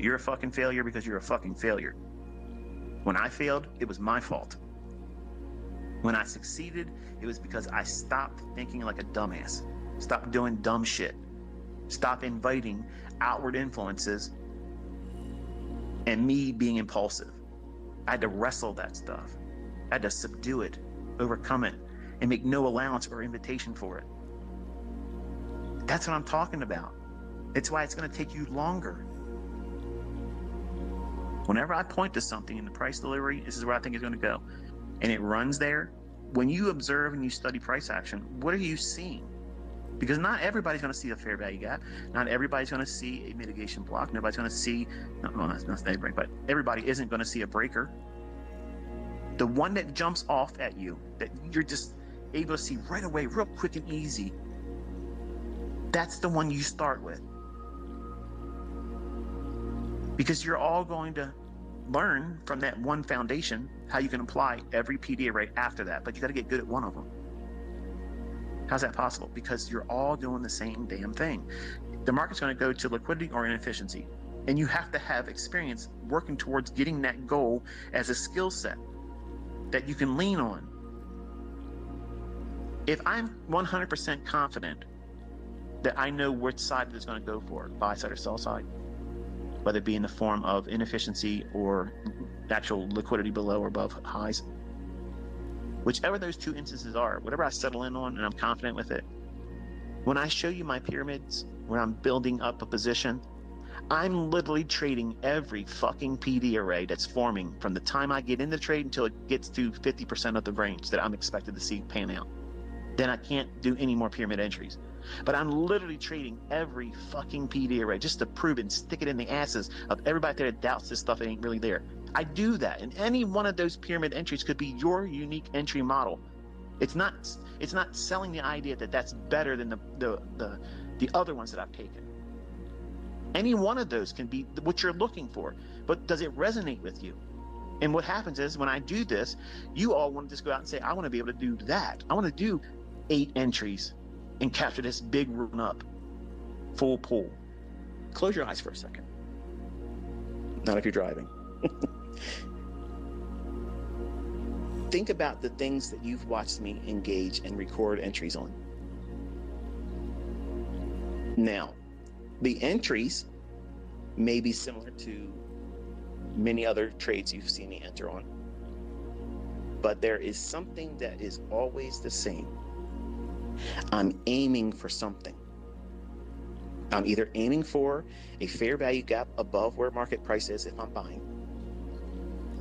You're a fucking failure because you're a fucking failure. When I failed, it was my fault. When I succeeded, it was because I stopped thinking like a dumbass. Stopped doing dumb shit. Stop inviting outward influences and me being impulsive. I had to wrestle that stuff. I had to subdue it, overcome it, and make no allowance or invitation for it. That's what I'm talking about. It's why it's going to take you longer. Whenever I point to something in the price delivery, this is where I think it's going to go, and it runs there, when you observe and you study price action, what are you seeing? Because not everybody's going to see a fair value gap. Not everybody's going to see a mitigation block. Nobody's going to see, well, not everybody, but everybody isn't going to see a breaker. The one that jumps off at you, that you're just able to see right away, real quick and easy, that's the one you start with. Because you're all going to learn from that one foundation how you can apply every PD array after that, but you got to get good at one of them. How's that possible? Because you're all doing the same damn thing. The market's going to go to liquidity or inefficiency, and you have to have experience working towards getting that goal as a skill set that you can lean on. If I'm 100% confident that I know which side it's going to go for, buy side or sell side, whether it be in the form of inefficiency or actual liquidity below or above highs, whichever those two instances are, whatever I settle in on and I'm confident with it, when I show you my pyramids, when I'm building up a position, I'm literally trading every fucking PD array that's forming from the time I get in the trade until it gets to 50% of the range that I'm expected to see pan out. Then I can't do any more pyramid entries. But I'm literally trading every fucking PD array just to prove and stick it in the asses of everybody there that doubts this stuff ain't really there. I do that, and any one of those pyramid entries could be your unique entry model. It's not selling the idea that that's better than the other ones that I've taken. Any one of those can be what you're looking for, but does it resonate with you? And what happens is when I do this, you all want to just go out and say, I want to be able to do that. I want to do 8 entries and capture this big run up, full pull. Close your eyes for a second. Not if you're driving. Think about the things that you've watched me engage and record entries on. Now, the entries may be similar to many other trades you've seen me enter on, but there is something that is always the same. I'm aiming for something. I'm either aiming for a fair value gap above where market price is if I'm buying.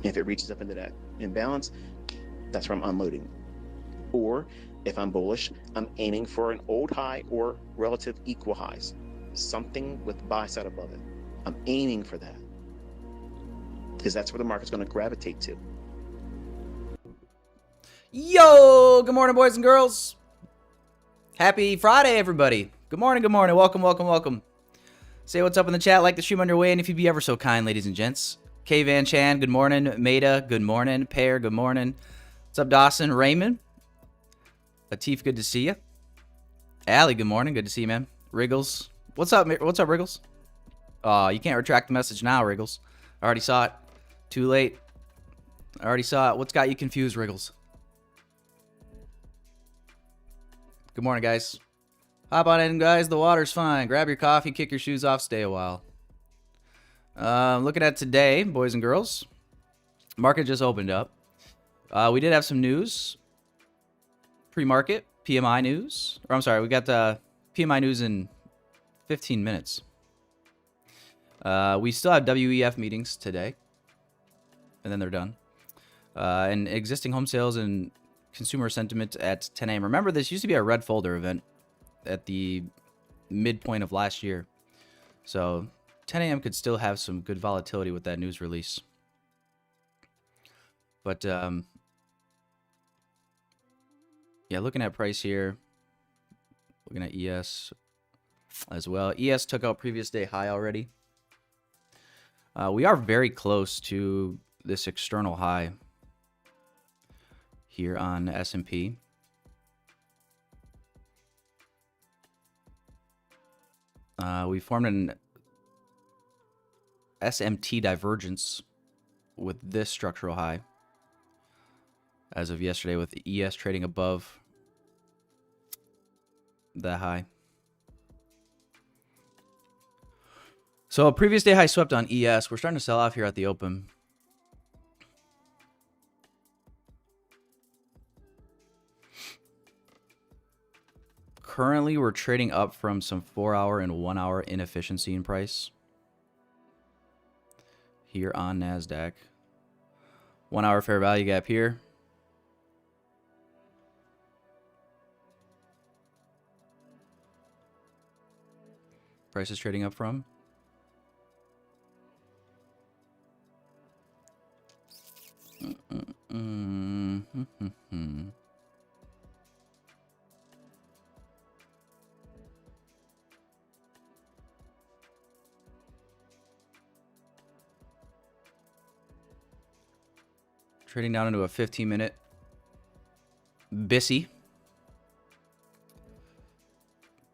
If it reaches up into that imbalance, that's where I'm unloading. Or if I'm bullish, I'm aiming for an old high or relative equal highs, something with buy side above it. I'm aiming for that because that's where the market's going to gravitate to. Yo, good morning, boys and girls. Happy Friday, everybody. Good morning, good morning. Welcome, welcome, welcome. Say what's up in the chat, like the stream underway, and if you'd be ever so kind, ladies and gents. K Van Chan, good morning. Maida, good morning. Pear, good morning. What's up, Dawson? Raymond? Latif, good to see you. Allie, good morning. Good to see you, man. Wriggles. What's up, Wriggles? Oh, you can't retract the message now, Wriggles. I already saw it. Too late. I already saw it. What's got you confused, Wriggles? Good morning, guys. Hop on in, guys. The water's fine. Grab your coffee, kick your shoes off, stay a while. Looking at today, boys and girls. Market just opened up. We did have some news. Pre-market, PMI news. Or I'm sorry, we got the PMI news in 15 minutes. We still have WEF meetings today. And then they're done. And existing home sales and consumer sentiment at 10 a.m. Remember, this used to be a red folder event at the midpoint of last year. So 10 a.m. could still have some good volatility with that news release. But, yeah, looking at price here. Looking at ES as well. ES took out previous day high already. We are very close to this external high here on S&P. We formed an SMT divergence with this structural high as of yesterday, with the ES trading above that high. So a previous day high swept on ES. We're starting to sell off here at the open. Currently, we're trading up from some 4-hour and 1-hour inefficiency in price here on NASDAQ. 1-hour fair value gap here. Price is trading up from. Trading down into a 15-minute BISI.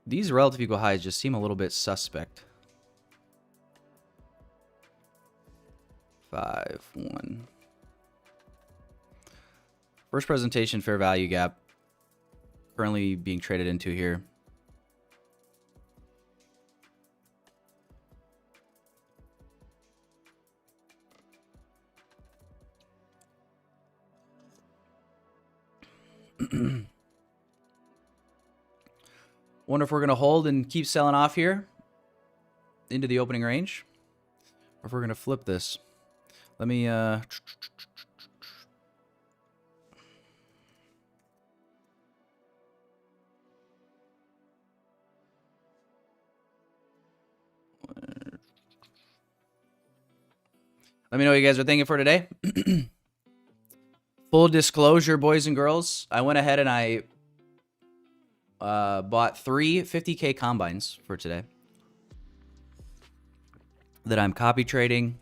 These relative equal highs just seem a little bit suspect. 5, 1. First presentation fair value gap currently being traded into here. Wonder if we're going to hold and keep selling off here into the opening range, or if we're going to flip this. Let me let me know what you guys are thinking for today. Full disclosure, boys and girls, I went ahead and I bought 3 50K combines for today that I'm copy trading,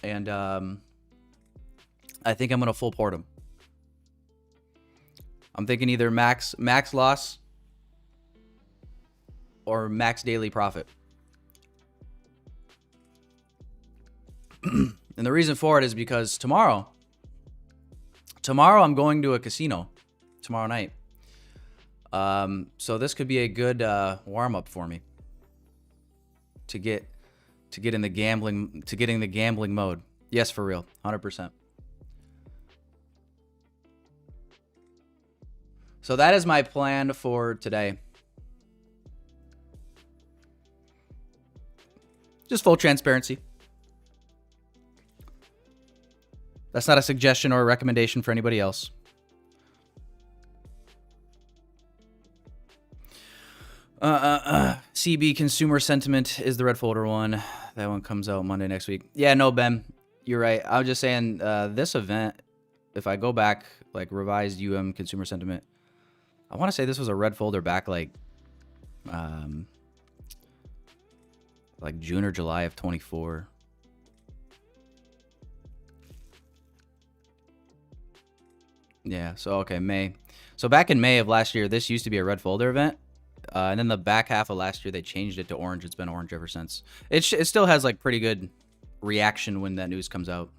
and I think I'm gonna full port them. I'm thinking either max loss or max daily profit. And the reason for it is because tomorrow I'm going to a casino tomorrow night. So this could be a good warm up for me to get in the gambling mode. Yes, for real, 100%. So that is my plan for today. Just full transparency. That's not a suggestion or a recommendation for anybody else. CB consumer sentiment is the red folder one. That one comes out Monday next week. Yeah, no, Ben, you're right. I was just saying this event, if I go back, like revised consumer sentiment, I want to say this was a red folder back like June or July of 24. Yeah, so okay, May. So back in May of last year, this used to be a red folder event. And then the back half of last year, they changed it to orange. It's been orange ever since. It still has like pretty good reaction when that news comes out.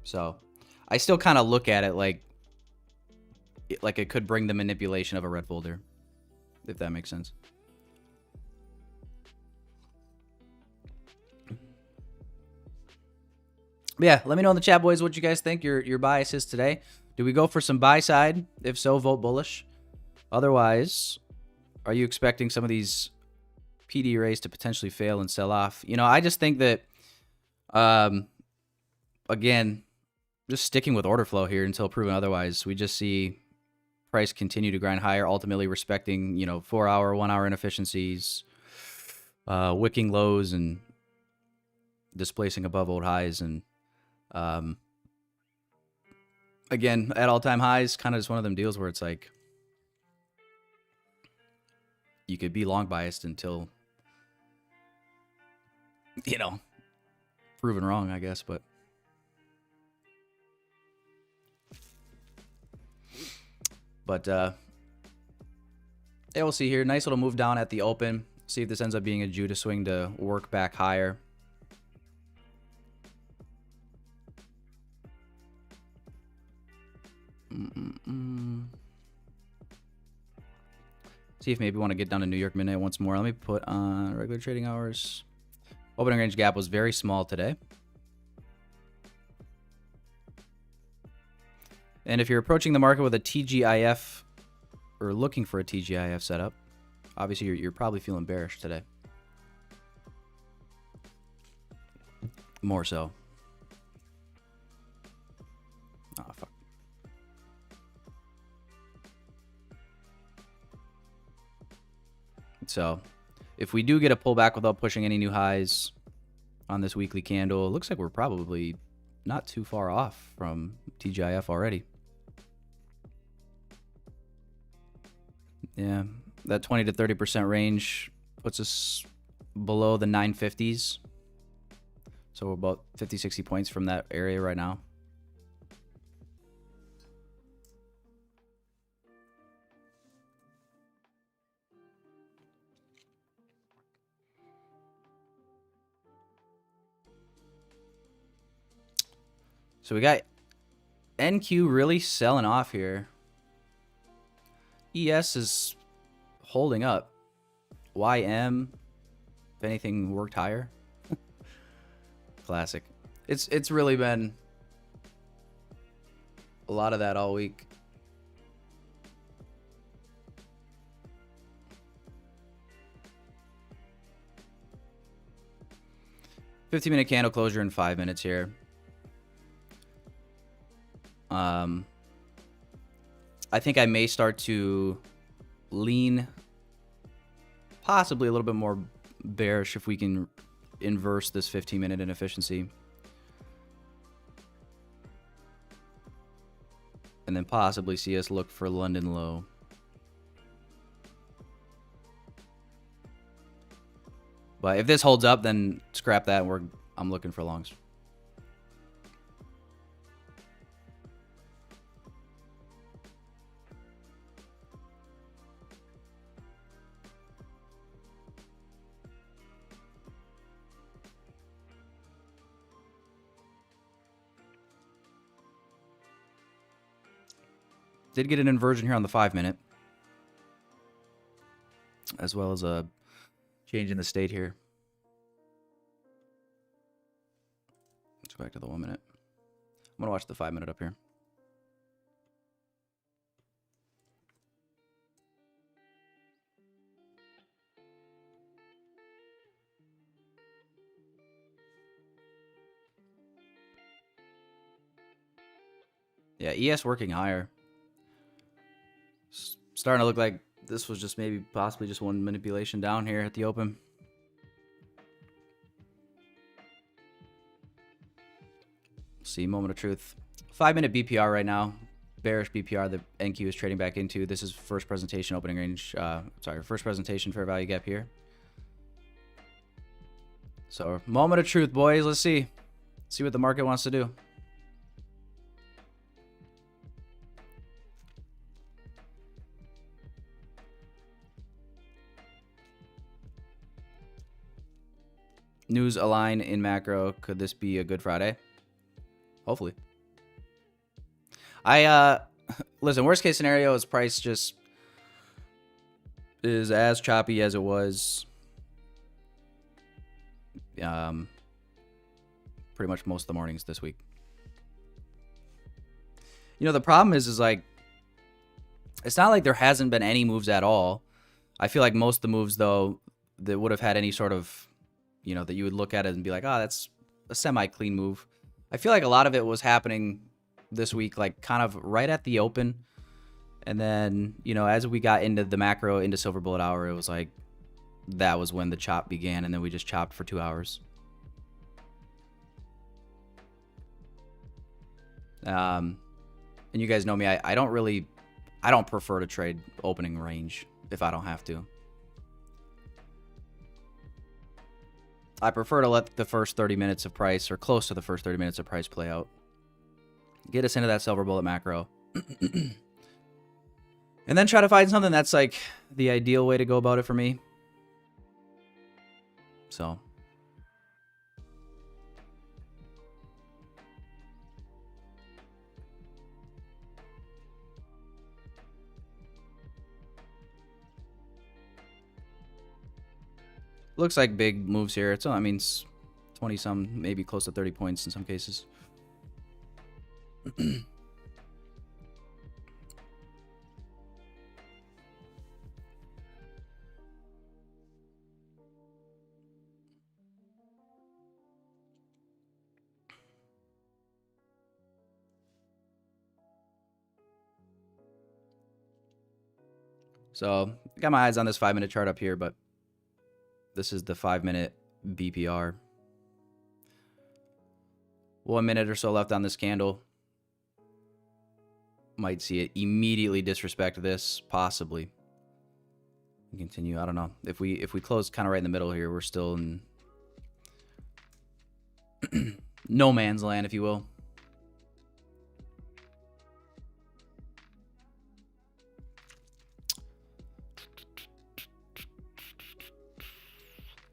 So I still kind of look at it like it could bring the manipulation of a red folder, if that makes sense. But yeah, let me know in the chat, boys, what you guys think your bias is today. Do we go for some buy side? If so, vote bullish. Otherwise, are you expecting some of these PD arrays to potentially fail and sell off? You know, I just think that, again, just sticking with order flow here until proven otherwise. We just see price continue to grind higher, ultimately respecting, 4-hour, 1-hour inefficiencies, wicking lows and displacing above old highs. And again, at all-time highs, kind of just one of them deals where it's like, you could be long biased until, proven wrong, I guess. But yeah, we'll see here. Nice little move down at the open. See if this ends up being a Judah swing to work back higher. See if maybe we want to get down to New York midnight once more. Let me put on regular trading hours. Opening range gap was very small today. And if you're approaching the market with a TGIF or looking for a TGIF setup, obviously you're probably feeling bearish today. More so. Oh, fuck. So, if we do get a pullback without pushing any new highs on this weekly candle, it looks like we're probably not too far off from TGIF already. Yeah, that 20 to 30% range puts us below the 950s. So we're about 50, 60 points from that area right now. So we got NQ really selling off here. ES is holding up. YM, if anything, worked higher. Classic. It's really been a lot of that all week. $50-minute candle closure in 5 minutes here. I think I may start to lean possibly a little bit more bearish if we can inverse this 15-minute inefficiency. And then possibly see us look for London low. But if this holds up, then scrap that and I'm looking for longs. Did get an inversion here on the 5-minute, as well as a change in the state here. Let's go back to the 1-minute. I'm gonna watch the 5-minute up here. Yeah, ES working higher. Starting to look like this was just maybe possibly just one manipulation down here at the open. See, moment of truth. 5-minute BPR right now. Bearish BPR that NQ is trading back into. This is first presentation opening range. First presentation fair value gap here. So, moment of truth, boys. Let's see. See what the market wants to do. News align in macro. Could this be a good Friday? Hopefully. Listen, worst case scenario is price just is as choppy as it was pretty much most of the mornings this week. You know, the problem is like, it's not like there hasn't been any moves at all. I feel like most of the moves, though, that would have had any sort of, you know, that you would look at it and be like, oh, that's a semi-clean move. I feel like a lot of it was happening this week, like kind of right at the open. And then, you know, as we got into the macro, into silver bullet hour, it was like, that was when the chop began. And then we just chopped for 2 hours. And you guys know me, I don't prefer to trade opening range if I don't have to. I prefer to let the first 30 minutes of price, or close to the first 30 minutes of price, play out. Get us into that silver bullet macro. And then try to find something that's like the ideal way to go about it for me. So looks like big moves here. It's, I mean, 20 some, maybe close to 30 points in some cases. So got my eyes on this 5-minute chart up here, but this is the 5-minute BPR. 1 minute or so left on this candle. Might see it immediately disrespect this, possibly. Continue. I don't know. If we close kind of right in the middle here, we're still in no man's land, if you will.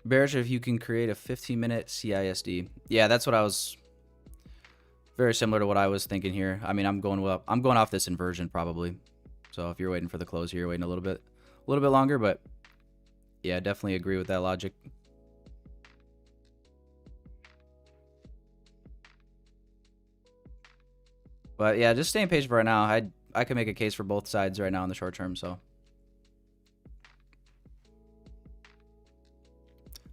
Bearish if you can create a 15-minute CISD. Yeah, that's what I was. Very similar to what I was thinking here. I mean, I'm going off this inversion probably. So if you're waiting for the close here, you're waiting a little bit longer, but yeah, definitely agree with that logic. But yeah, just staying patient for right now. I can make a case for both sides right now in the short term, so.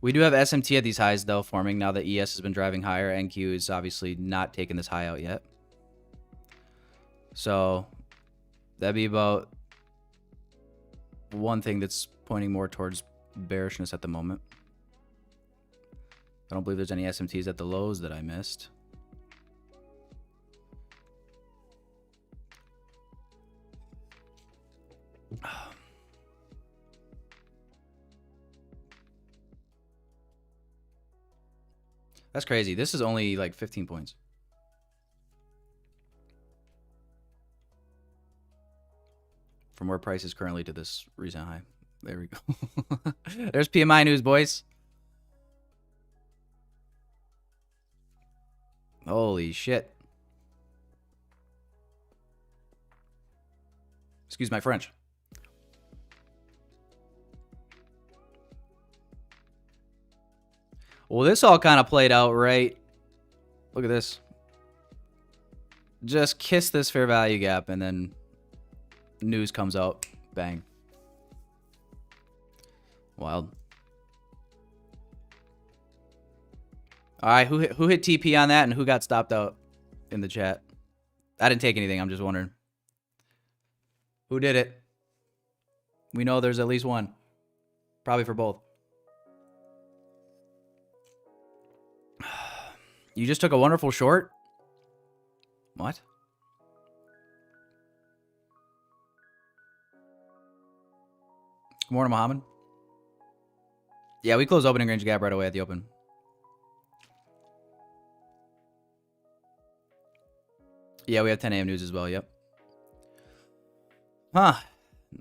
We do have SMT at these highs, though, forming now that ES has been driving higher. NQ is obviously not taking this high out yet. So that'd be about one thing that's pointing more towards bearishness at the moment. I don't believe there's any SMTs at the lows that I missed. That's crazy. This is only like 15 points. From where price is currently to this recent high. There we go. There's PMI news, boys. Holy shit. Excuse my French. Well, this all kind of played out right. Look at this. Just kiss this fair value gap, and then news comes out. Bang. Wild. All right, who hit TP on that, and who got stopped out in the chat? I didn't take anything. I'm just wondering. Who did it? We know there's at least one. Probably for both. You just took a wonderful short? What? Good morning, Mohammed. Yeah, we closed opening range gap right away at the open. Yeah, we have 10 a.m. news as well, yep. Huh.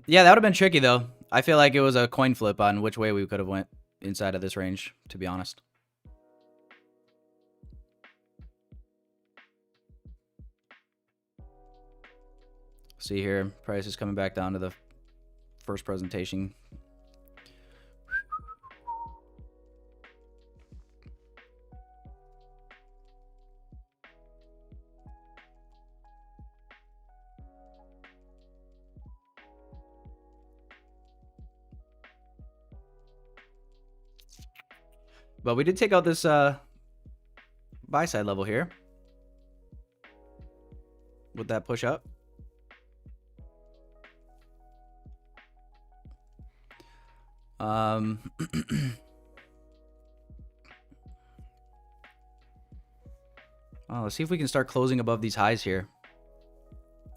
Yeah, that would have been tricky, though. I feel like it was a coin flip on which way we could have went inside of this range, to be honest. See here, price is coming back down to the first presentation. But we did take out this buy side level here. With that push up. Let's see if we can start closing above these highs here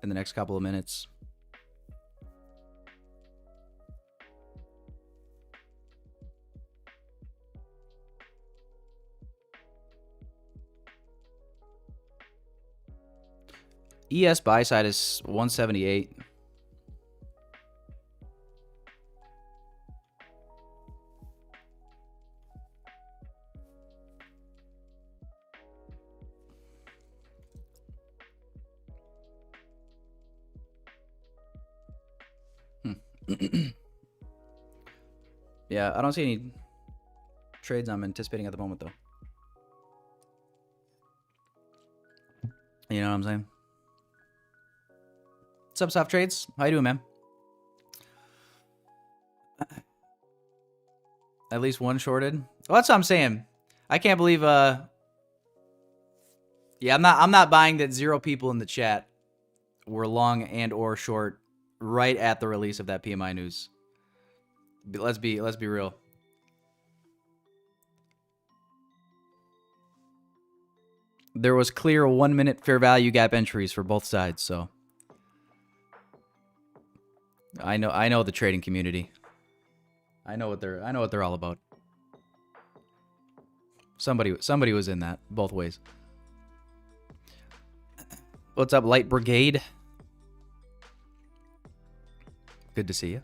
in the next couple of minutes. ES buy side is 178. Yeah, I don't see any trades I'm anticipating at the moment, though. You know what I'm saying? What's up, Soft Trades? How you doing, man? At least one shorted. Well, that's what I'm saying. I can't believe. Yeah, I'm not buying that 0 people in the chat were long and or short right at the release of that PMI news. Let's be real. There was clear 1 minute fair value gap entries for both sides, so I know the trading community. I know what they're all about. Somebody was in that both ways. What's up, Light Brigade? Good to see you.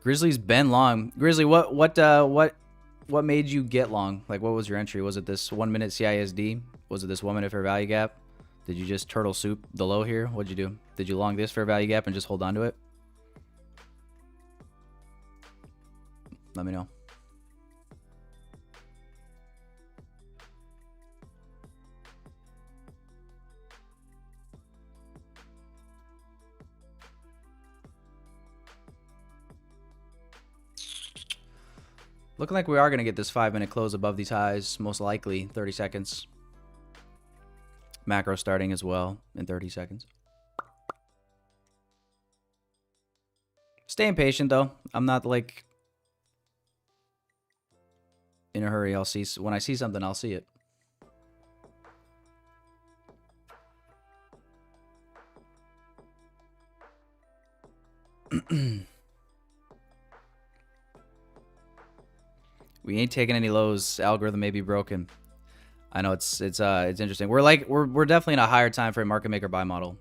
Grizzly's been long. Grizzly, what made you get long? Like, what was your entry? Was it this 1 minute CISD? Was it this 1 minute fair value gap? Did you just turtle soup the low here? What'd you do? Did you long this fair value gap and just hold on to it? Let me know. Looking like we are going to get this 5 minute close above these highs, most likely 30 seconds. Macro starting as well in 30 seconds. Staying patient though. I'm not like in a hurry. I'll see when I see something, I'll see it. We ain't taking any lows. Algorithm may be broken. I know it's interesting. We're definitely in a higher time frame market maker buy model.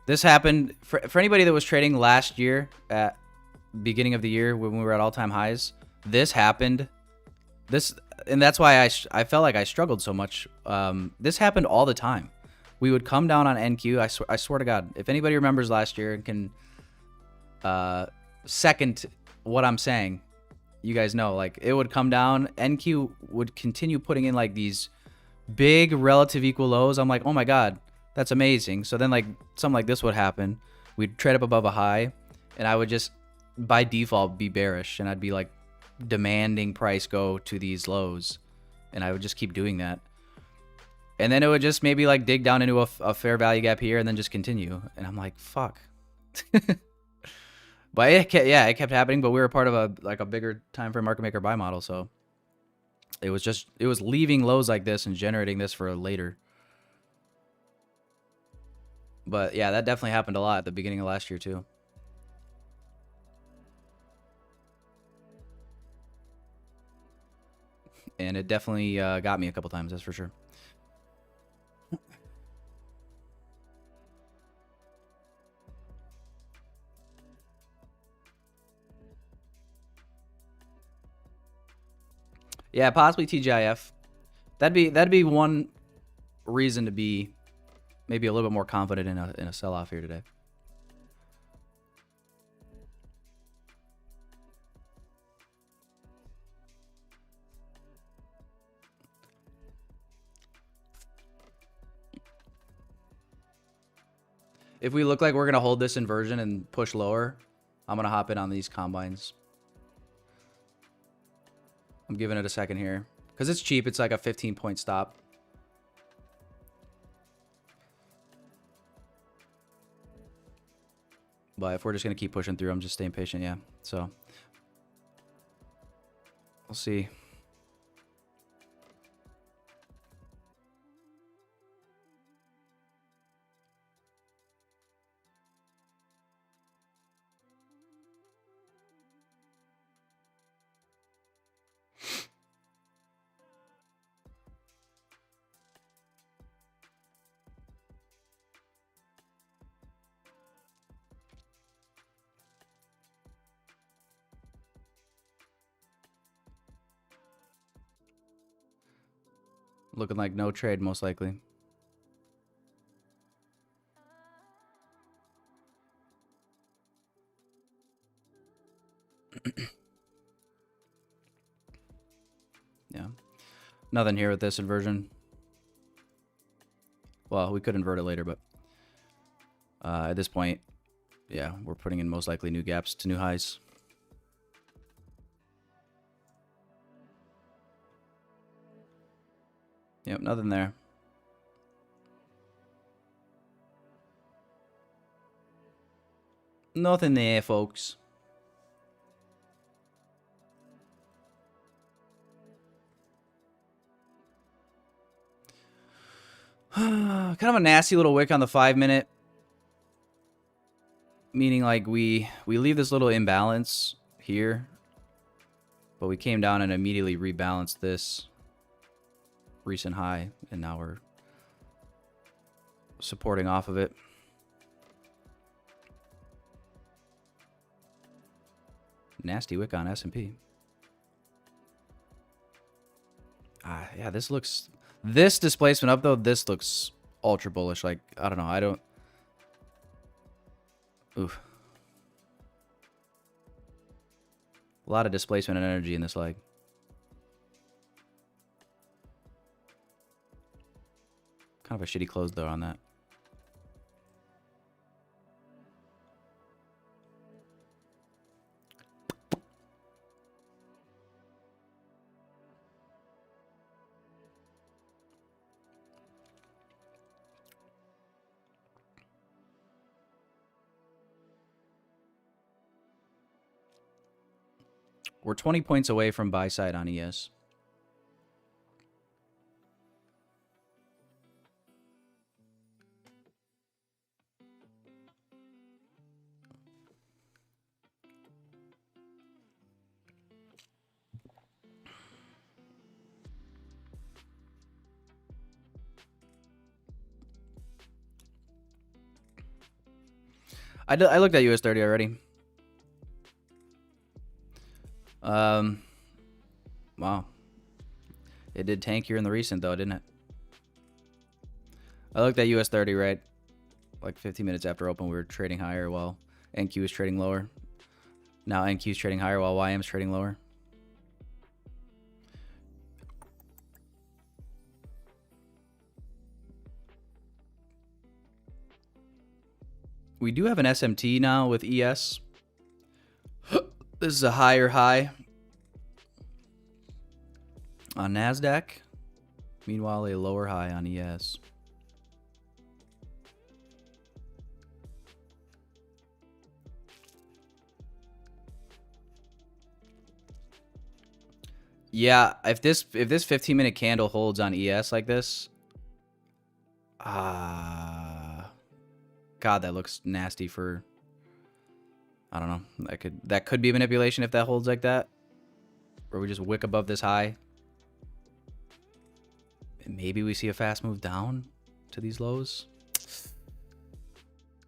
This happened for anybody that was trading last year at beginning of the year when we were at all-time highs. This happened. And that's why I felt like I struggled so much. This happened all the time. We would come down on NQ. I swear to God, if anybody remembers last year and can second what I'm saying, you guys know, like, it would come down. NQ would continue putting in like these big relative equal lows. I'm like, oh my God, that's amazing. So then like something like this would happen. We'd trade up above a high and I would just by default be bearish and I'd be like demanding price go to these lows. And I would just keep doing that. And then it would just maybe like dig down into a fair value gap here and then just continue. And I'm like, fuck. But it kept happening. But we were part of a bigger time frame market maker buy model, so it was leaving lows like this and generating this for later. But yeah, that definitely happened a lot at the beginning of last year too. And it definitely got me a couple times, that's for sure. Yeah, possibly TGIF. That'd be one reason to be maybe a little bit more confident in a sell-off here today. If we look like we're gonna hold this inversion and push lower, I'm gonna hop in on these combines. I'm giving it a second here because it's cheap. It's like a 15-point stop. But if we're just going to keep pushing through, I'm just staying patient, yeah. So we'll see. Looking like no trade, most likely. Yeah. Nothing here with this inversion. Well, we could invert it later, but at this point, yeah, we're putting in most likely new gaps to new highs. Yep, nothing there. Nothing there, folks. Kind of a nasty little wick on the 5-minute. Meaning like we leave this little imbalance here, but we came down and immediately rebalanced this recent high, and now we're supporting off of it. Nasty wick on S&P. Yeah, this displacement up though, this looks ultra bullish. Like, I don't know, oof. A lot of displacement and energy in this leg. Kind of a shitty close though on that. We're 20 points away from buy side on ES. I looked at US 30 already. Wow. It did tank here in the recent though, didn't it? I looked at US 30 right like 15 minutes after open. We were trading higher while NQ was trading lower. Now NQ is trading higher while YM is trading lower. We do have an SMT now with ES. This is a higher high on NASDAQ. Meanwhile, a lower high on ES. Yeah, if this 15-minute candle holds on ES like this, God, that looks nasty for, I don't know. That could be manipulation if that holds like that. Or we just wick above this high. And maybe we see a fast move down to these lows.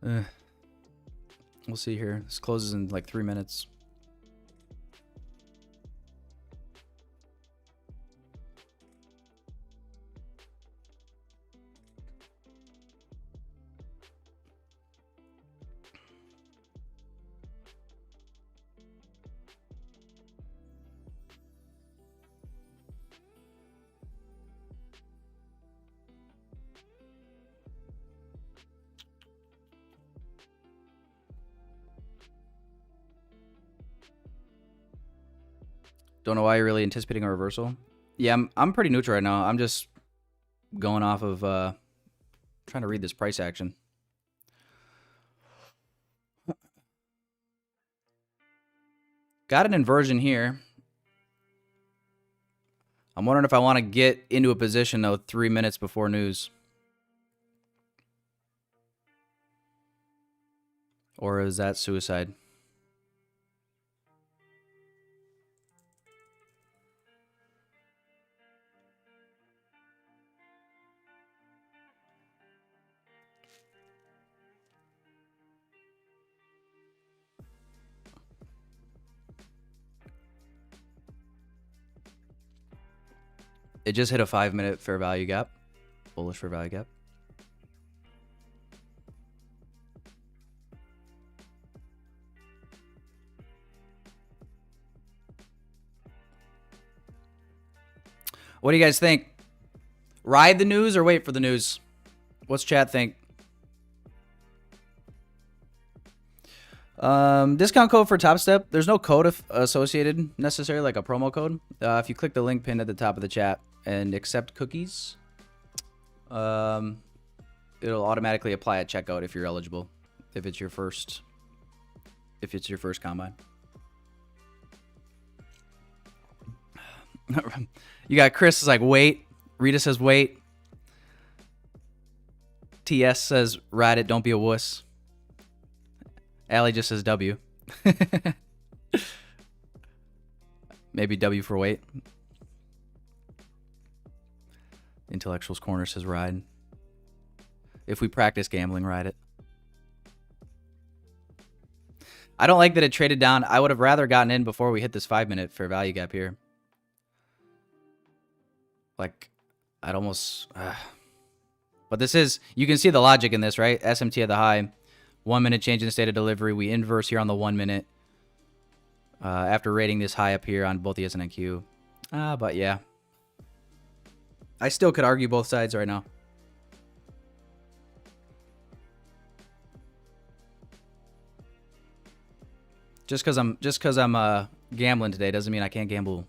We'll see here. This closes in like 3 minutes. Don't know why you're really anticipating a reversal. Yeah, I'm pretty neutral right now. I'm just going off of trying to read this price action. Got an inversion here. I'm wondering if I want to get into a position though 3 minutes before news. Or is that suicide? It just hit a 5-minute fair value gap. Bullish fair value gap. What do you guys think? Ride the news or wait for the news? What's chat think? Discount code for Topstep. There's no code associated necessarily, like a promo code. If you click the link pinned at the top of the chat and accept cookies, it'll automatically apply at checkout if you're eligible. If it's your first combine. You got Chris is like wait. Rita says wait. TS says ride it, don't be a wuss. Allie just says W. Maybe W for wait. Intellectuals Corner says ride. If we practice gambling, ride it. I don't like that it traded down. I would have rather gotten in before we hit this 5-minute fair value gap here. Like, I'd almost... But this is... You can see the logic in this, right? SMT at the high. 1 minute change in the state of delivery. We inverse here on the 1 minute. After rating this high up here on both the S and NQ. But yeah. I still could argue both sides right now. Just because I'm gambling today doesn't mean I can't gamble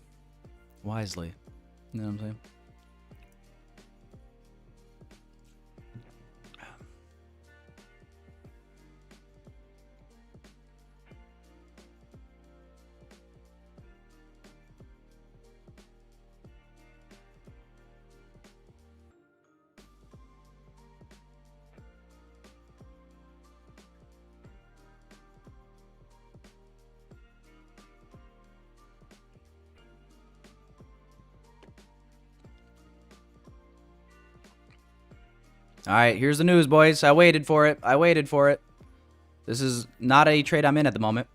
wisely. You know what I'm saying? All right, here's the news, boys. I waited for it. I waited for it. This is not a trade I'm in at the moment.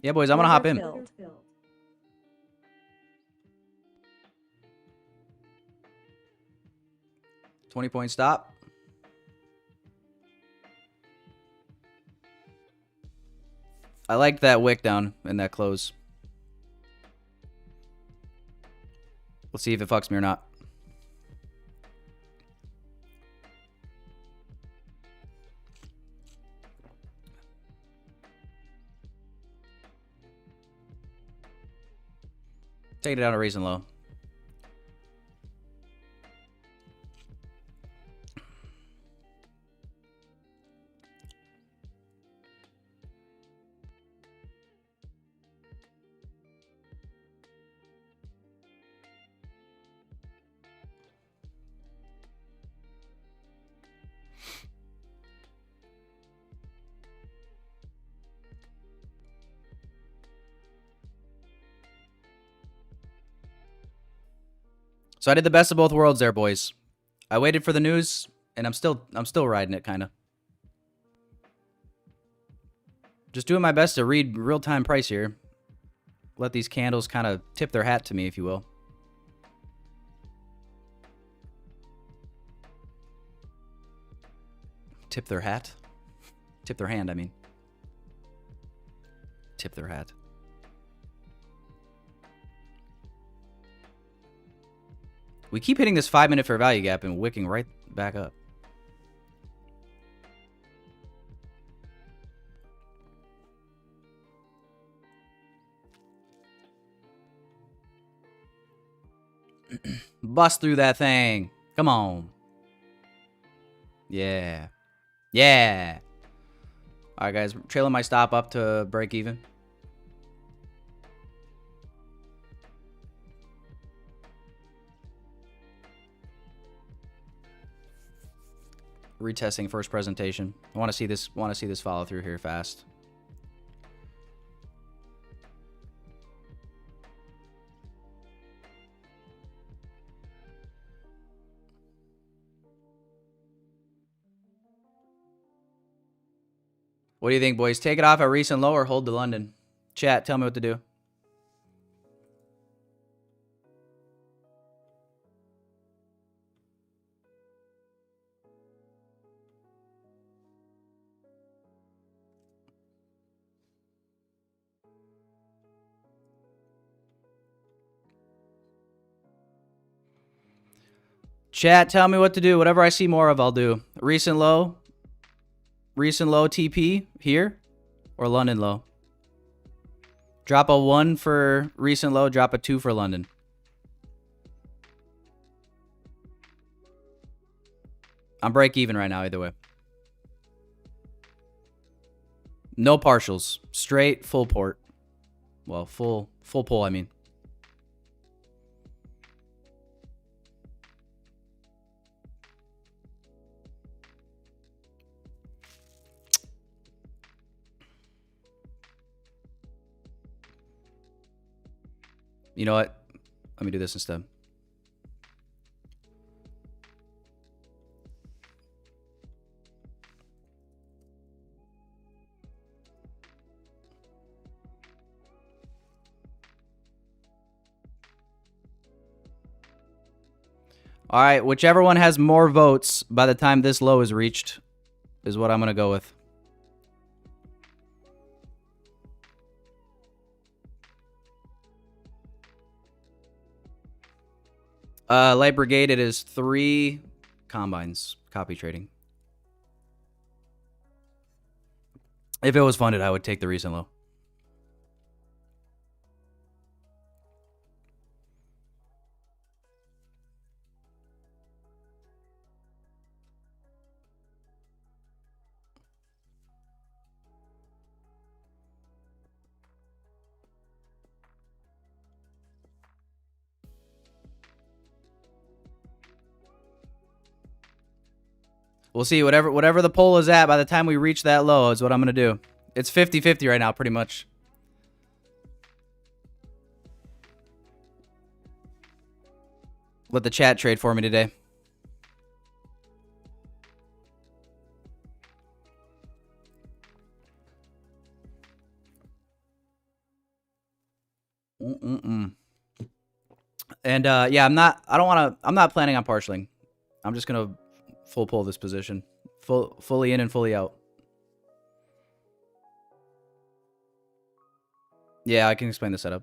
Yeah, boys, I'm gonna hop in. 20-point stop. I like that wick down and that close. Let's see if it fucks me or not. Take it down to raise and low. So I did the best of both worlds there, boys. I waited for the news, and I'm still riding it, kind of. Just doing my best to read real-time price here. Let these candles kind of tip their hat to me, if you will. Tip their hat? Tip their hand, I mean. Tip their hat. We keep hitting this 5-minute fair value gap and wicking right back up. Bust through that thing. Come on. Yeah. Yeah. All right, guys. Trailing my stop up to break even. Retesting first presentation. I want to see this. Follow through here fast. What do you think, boys? Take it off at recent low or hold to London? Chat, tell me what to do. Chat, tell me what to do. Whatever I see more of, I'll do. Recent low TP here or London low. Drop a 1 for recent low, drop a 2 for London. I'm break even right now either way. No partials. Straight full port. Well, full pull, I mean. You know what? Let me do this instead. All right, whichever one has more votes by the time this low is reached is what I'm going to go with. Light Brigade, it is 3 combines. Copy trading. If it was funded, I would take the recent low. We'll see. Whatever the poll is at by the time we reach that low is what I'm going to do. It's 50-50 right now, pretty much. Let the chat trade for me today. And yeah, I'm not planning on partialing. I'm just going to full pull this position. Fully in and fully out. Yeah, I can explain the setup.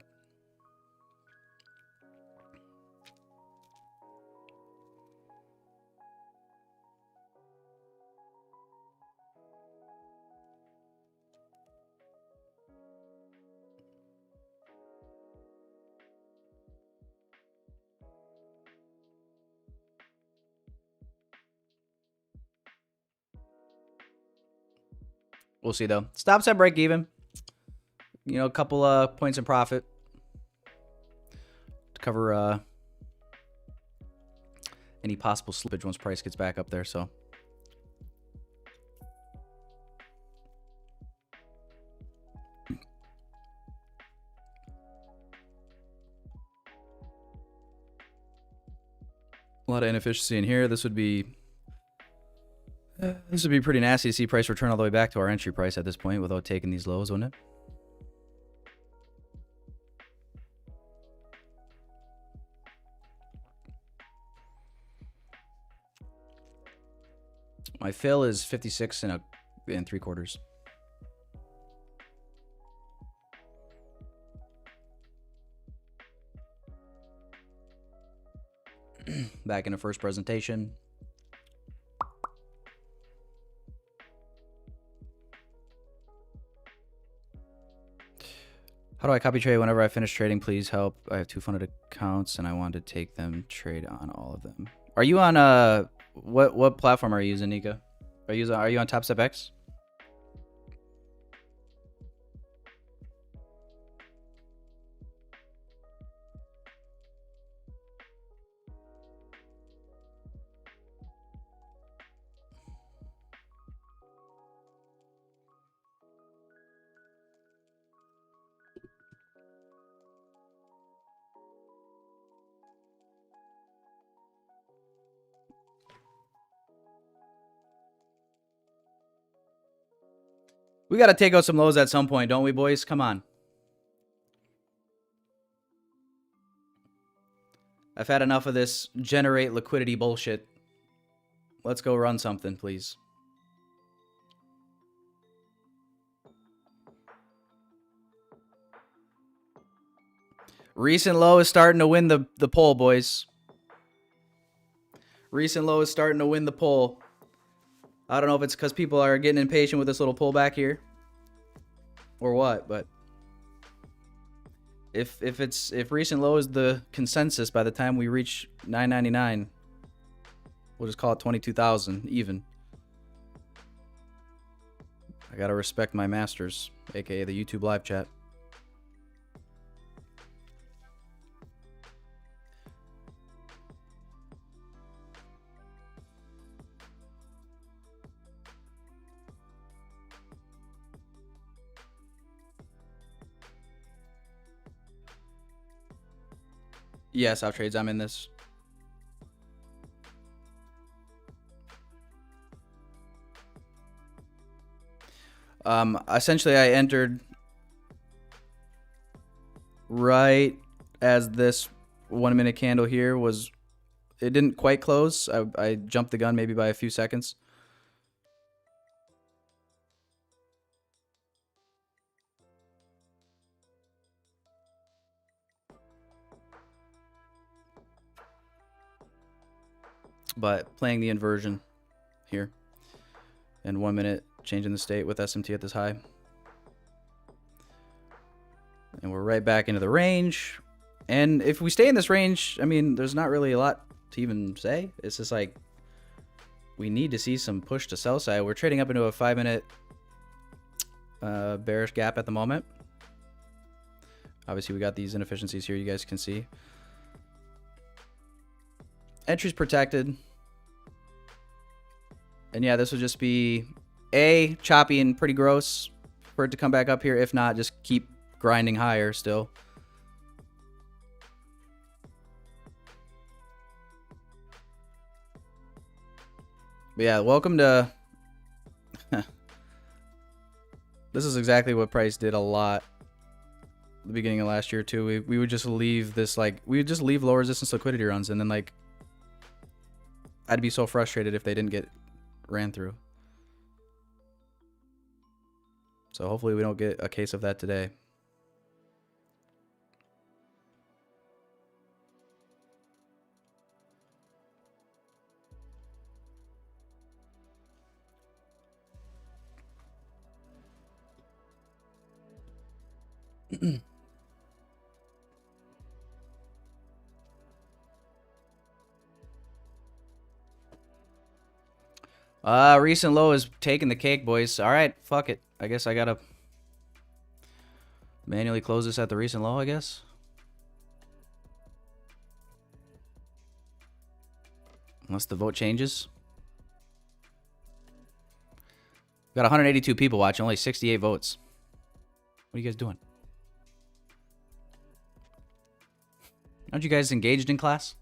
We'll see, though. Stops at break even. You know, a couple points in profit to cover any possible slippage once price gets back up there. So a lot of inefficiency in here. This would be pretty nasty to see price return all the way back to our entry price at this point without taking these lows, wouldn't it? My fill is 56 and 3/4. Back in the first presentation. How do I copy trade whenever I finish trading? Please help. I have 2 funded accounts and I want to take them trade on all of them. Are you on what platform are you using, Nico? Are you on Topstep X? We got to take out some lows at some point, don't we, boys? Come on. I've had enough of this generate liquidity bullshit. Let's go run something, please. Recent low is starting to win the poll, boys. Recent low is starting to win the poll. I don't know if it's because people are getting impatient with this little pullback here or what, but if recent low is the consensus by the time we reach 999, we'll just call it 22,000 even. I gotta respect my masters, aka the YouTube live chat. Yes, off trades. I'm in this. Essentially, I entered right as this 1 minute candle here was. It didn't quite close. I jumped the gun maybe by a few seconds. But playing the inversion here. And 1 minute changing the state with SMT at this high. And we're right back into the range. And if we stay in this range, I mean, there's not really a lot to even say. It's just like we need to see some push to sell side. We're trading up into a 5 minute bearish gap at the moment. Obviously, we got these inefficiencies here you guys can see. Entry's protected. And yeah, this would just be A, choppy and pretty gross for it to come back up here. If not, just keep grinding higher still. But yeah, welcome to... This is exactly what Price did a lot at the beginning of last year too. We would just leave this, like, we would just leave low resistance liquidity runs, and then, like, I'd be so frustrated if they didn't get ran through. So hopefully we don't get a case of that today. Recent low is taking the cake, boys. All right, fuck it. I guess I gotta manually close this at the recent low, I guess. Unless the vote changes. We got 182 people watching, only 68 votes. What are you guys doing? Aren't you guys engaged in class?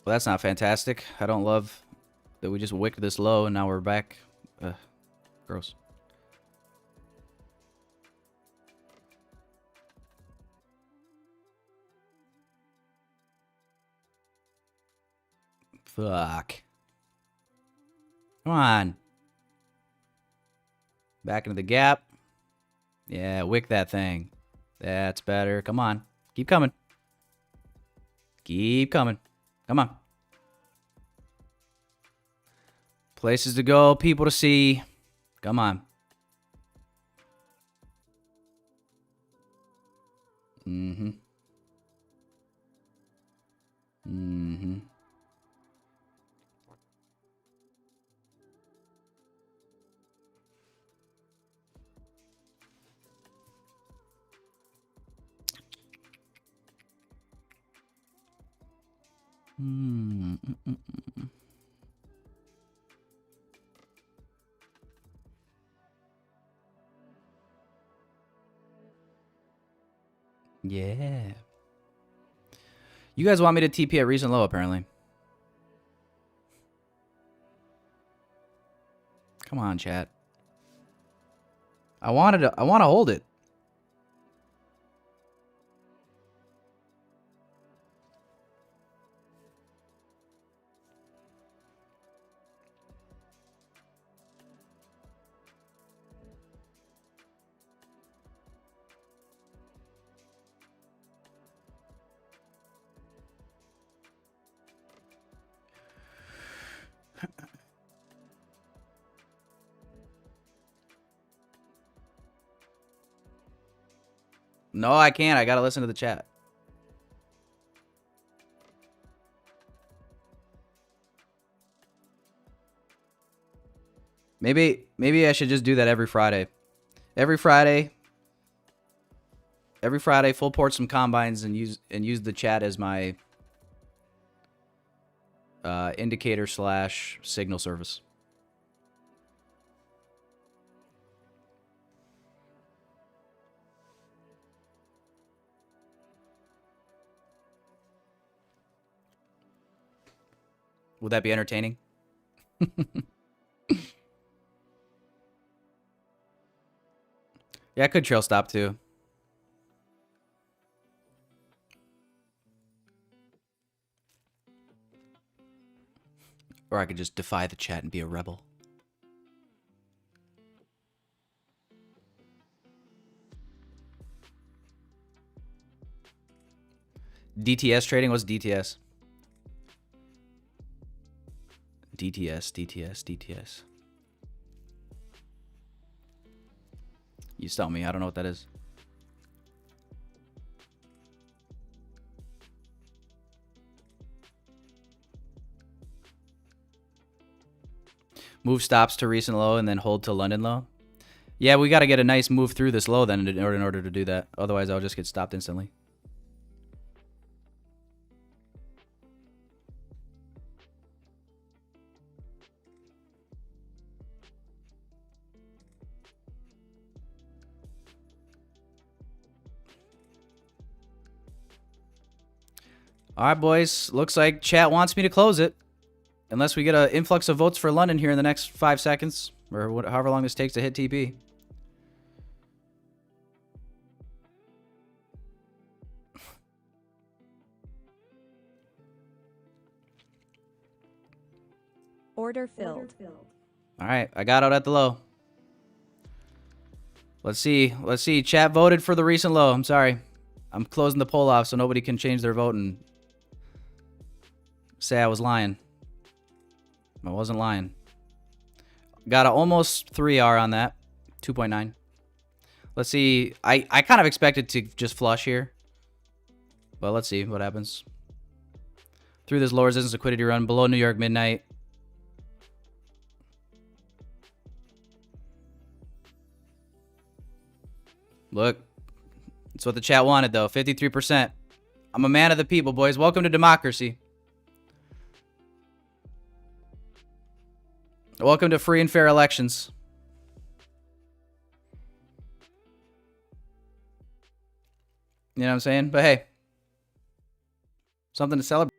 Well, that's not fantastic. I don't love that we just wicked this low and now we're back. Gross. Fuck. Come on. Back into the gap. Yeah, wick that thing. That's better. Come on. Keep coming. Keep coming. Come on. Places to go, people to see. Come on. Mm-hmm. Mm-hmm. Mm-mm-mm-mm. Yeah. You guys want me to TP at recent low, apparently. Come on, chat. I want to hold it. No, I can't. I gotta listen to the chat. Maybe I should just do that every Friday. Every Friday, full port some combines and use the chat as my indicator / signal service. Would that be entertaining? Yeah, I could trail stop too. Or I could just defy the chat and be a rebel. DTS trading? What's DTS? DTS. You tell me. I don't know what that is. Move stops to recent low and then hold to London low. Yeah, we got to get a nice move through this low then in order to do that. Otherwise, I'll just get stopped instantly. All right, boys. Looks like chat wants me to close it. Unless we get an influx of votes for London here in the next 5 seconds. Or however long this takes to hit TP. Order filled. All right. I got out at the low. Let's see. Chat voted for the recent low. I'm sorry. I'm closing the poll off so nobody can change their vote and say I was lying. I wasn't lying. Got a almost 3R on that. 2.9. Let's see. I kind of expected to just flush here. But let's see what happens. Through this lower resistance liquidity run below New York midnight. Look. It's what the chat wanted, though. 53%. I'm a man of the people, boys. Welcome to democracy. Welcome to free and fair elections. You know what I'm saying? But hey, something to celebrate.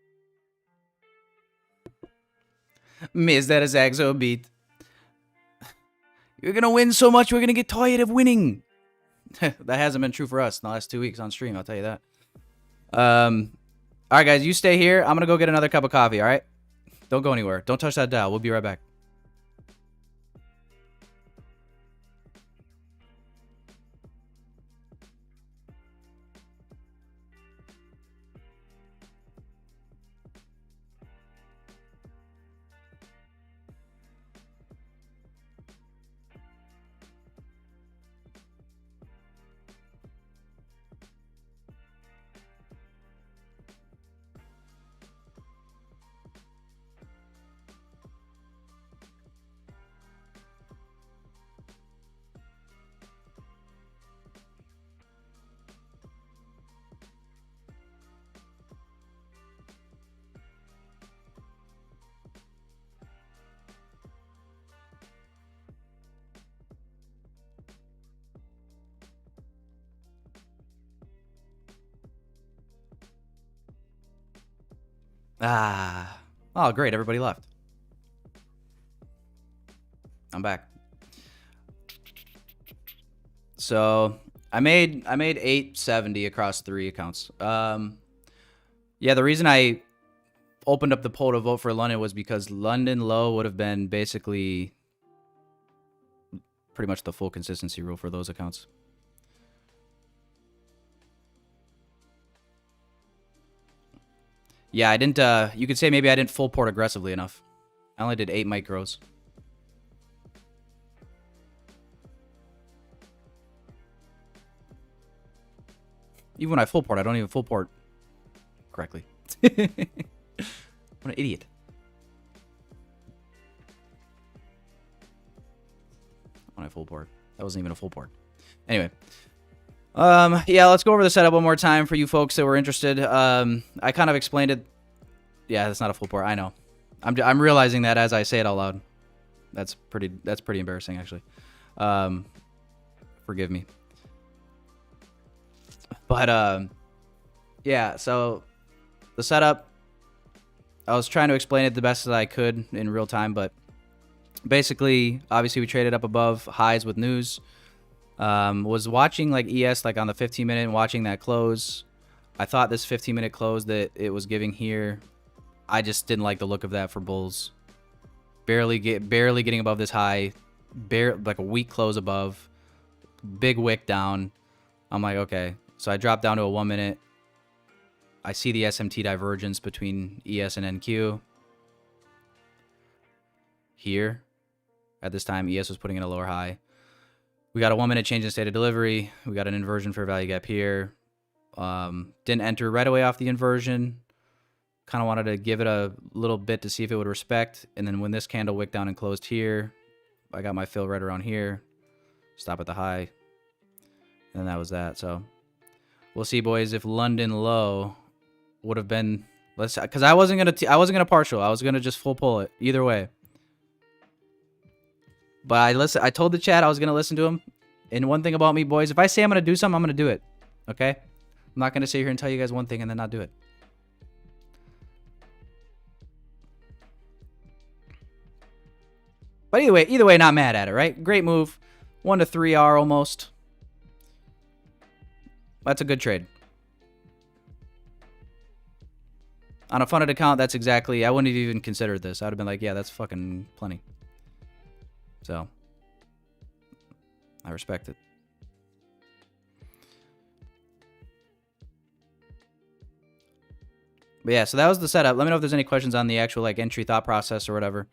Miss that is Exo beat. You're going to win so much, we're going to get tired of winning. That hasn't been true for us in the last 2 weeks on stream, I'll tell you that. All right, guys, you stay here. I'm going to go get another cup of coffee, all right? Don't go anywhere. Don't touch that dial. We'll be right back. Ah. Oh, great. Everybody left. I'm back. So I made 870 across 3 accounts. Yeah, the reason I opened up the poll to vote for London was because London low would have been basically pretty much the full consistency rule for those accounts. Yeah, I didn't, you could say maybe I didn't full port aggressively enough. I only did 8 micros. Even when I full port, I don't even full port correctly. What an idiot. When I full port. That wasn't even a full port. Anyway. Yeah, let's go over the setup one more time for you folks that were interested. I kind of explained it. Yeah, that's not a full port. I know. I'm realizing that as I say it out loud. That's pretty embarrassing, actually. Forgive me. But yeah, so the setup, I was trying to explain it the best that I could in real time, but basically, obviously we traded up above highs with news. Was watching like ES like on the 15-minute and watching that close. I thought this 15-minute close that it was giving here, I just didn't like the look of that for bulls. Barely getting above this high, like a weak close above, big wick down. I'm like, okay. So I dropped down to a 1 minute. I see the SMT divergence between ES and NQ. Here, at this time, ES was putting in a lower high. We got a 1 minute change in state of delivery. We got an inversion fair value gap here. Didn't enter right away off the inversion. Kind of wanted to give it a little bit to see if it would respect. And then when this candle wicked down and closed here, I got my fill right around here. Stop at the high. And that was that. So we'll see, boys, if London low would have been, because I wasn't gonna partial. I was gonna just full pull it either way. But I told the chat I was gonna listen to him. And one thing about me, boys, if I say I'm gonna do something, I'm gonna do it. Okay? I'm not gonna sit here and tell you guys one thing and then not do it. But either way, not mad at it, right? Great move. 1 to 3R almost. That's a good trade. On a funded account, that's exactly, I wouldn't have even considered this. I would have been like, yeah, that's fucking plenty. So, I respect it. But yeah, so that was the setup. Let me know if there's any questions on the actual like entry thought process or whatever.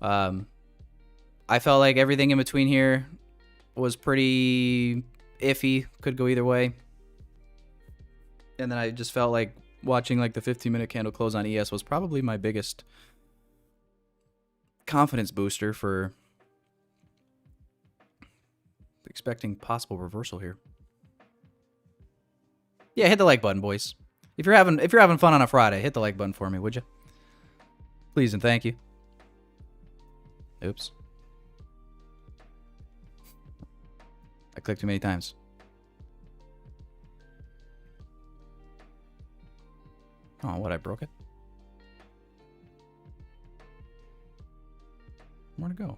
I felt like everything in between here was pretty iffy. Could go either way. And then I just felt like watching like the 15-minute candle close on ES was probably my biggest confidence booster for expecting possible reversal here. Yeah, hit the like button, boys. If you're having fun on a Friday, hit the like button for me, would you? Please and thank you. Oops. I clicked too many times. Oh, what? I broke it? Where'd it go?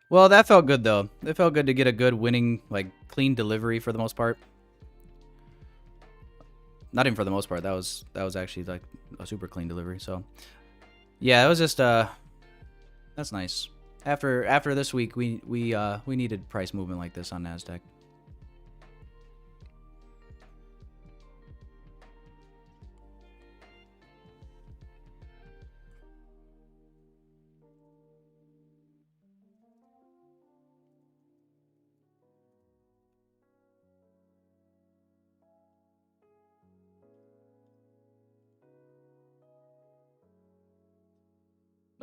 Well, that felt good, though. It felt good to get a good winning, like, clean delivery for the most part. Not even for the most part. That was actually, like, a super clean delivery. So, yeah, it was just, that's nice. After this week, we needed price movement like this on NASDAQ.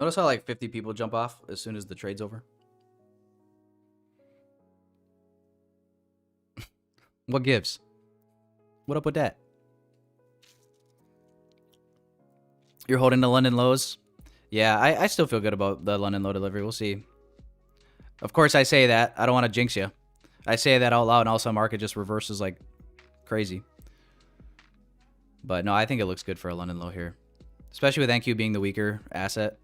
Notice how like 50 people jump off as soon as the trade's over? What gives? What up with that? You're holding the London lows? Yeah, I still feel good about the London low delivery. We'll see. Of course, I say that. I don't want to jinx you. I say that out loud, and also market just reverses like crazy. But no, I think it looks good for a London low here. Especially with NQ being the weaker asset.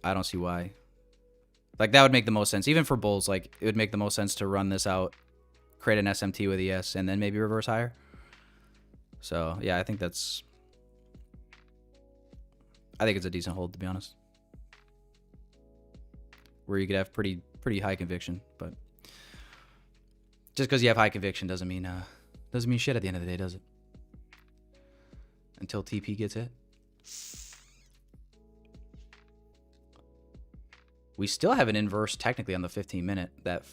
I don't see why. Like, that would make the most sense. Even for bulls, like, it would make the most sense to run this out, create an SMT with ES, and then maybe reverse higher. So, yeah, I think it's a decent hold, to be honest. Where you could have pretty high conviction, but just because you have high conviction doesn't mean shit at the end of the day, does it? Until TP gets hit. We still have an inverse technically on the 15-minute, that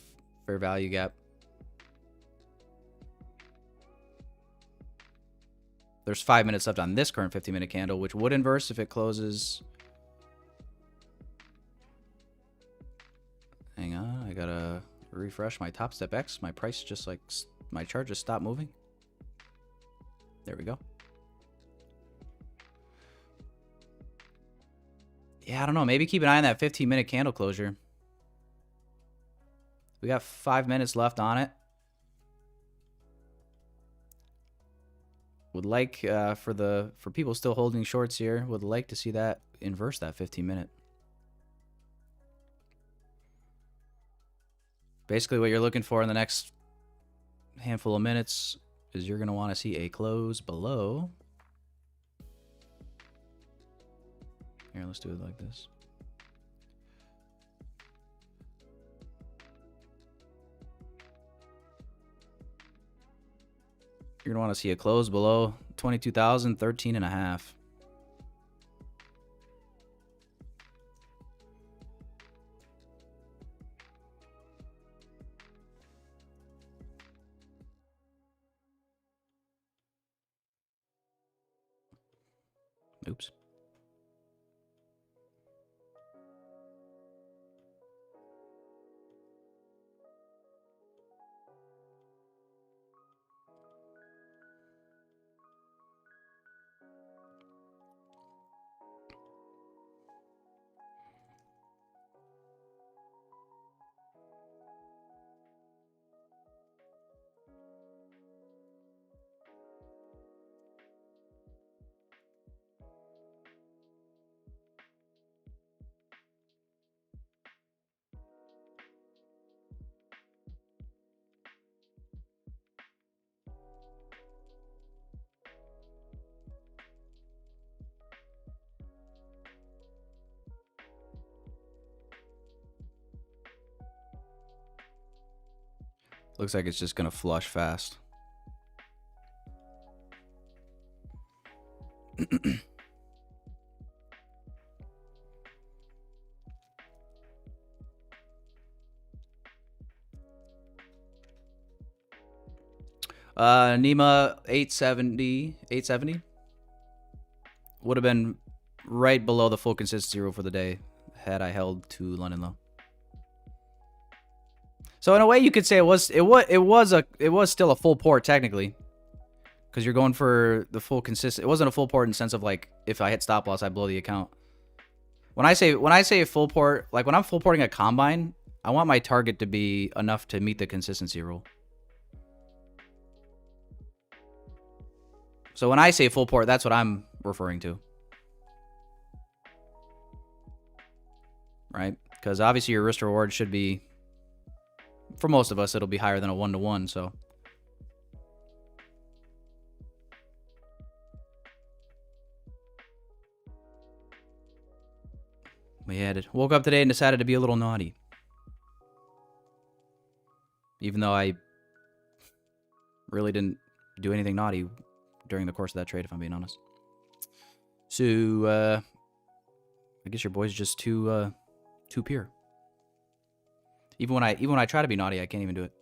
fair value gap. There's 5 minutes left on this current 15-minute candle, which would inverse if it closes. Hang on, I gotta refresh my Topstep X. My price just like, my chart just stopped moving. There we go. Yeah, I don't know. Maybe keep an eye on that 15-minute candle closure. We got 5 minutes left on it. Would like for people still holding shorts here, would like to see that inverse that 15-minute. Basically, what you're looking for in the next handful of minutes is you're going to want to see a close below. Here, let's do it like this. You're going to want to see a close below 22,013 and a half. Oops. Looks like it's just going to flush fast. Nima 870 would have been right below the full consistency rule for the day had I held to London low. So in a way, you could say it was still a full port technically, because you're going for the full consistent. It wasn't a full port in the sense of like if I hit stop loss, I blow the account. When I say a full port, like when I'm full porting a combine, I want my target to be enough to meet the consistency rule. So when I say full port, that's what I'm referring to, right? Because obviously your risk reward should be, for most of us, it'll be higher than a 1-to-1, so. Woke up today and decided to be a little naughty. Even though I really didn't do anything naughty during the course of that trade, if I'm being honest. So, I guess your boy's just too pure. Even when I try to be naughty, I can't even do it.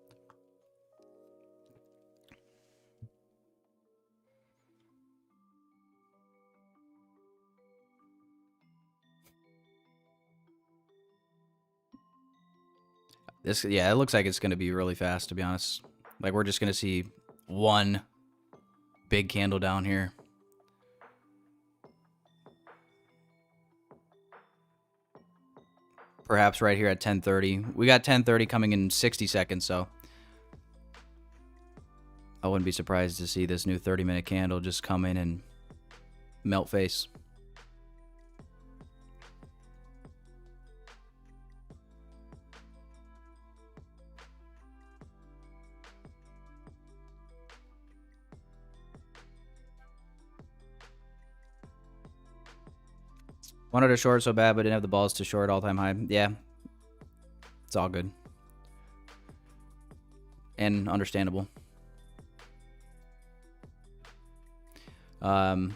Yeah, it looks like it's going to be really fast, to be honest. Like, we're just going to see one big candle down here. perhaps right here at 10:30. We got 10:30 coming in 60 seconds, so I wouldn't be surprised to see this new 30-minute candle just come in and melt face. Wanted to short so bad, but didn't have the balls to short all-time high. Yeah. It's all good. And understandable. Yeah,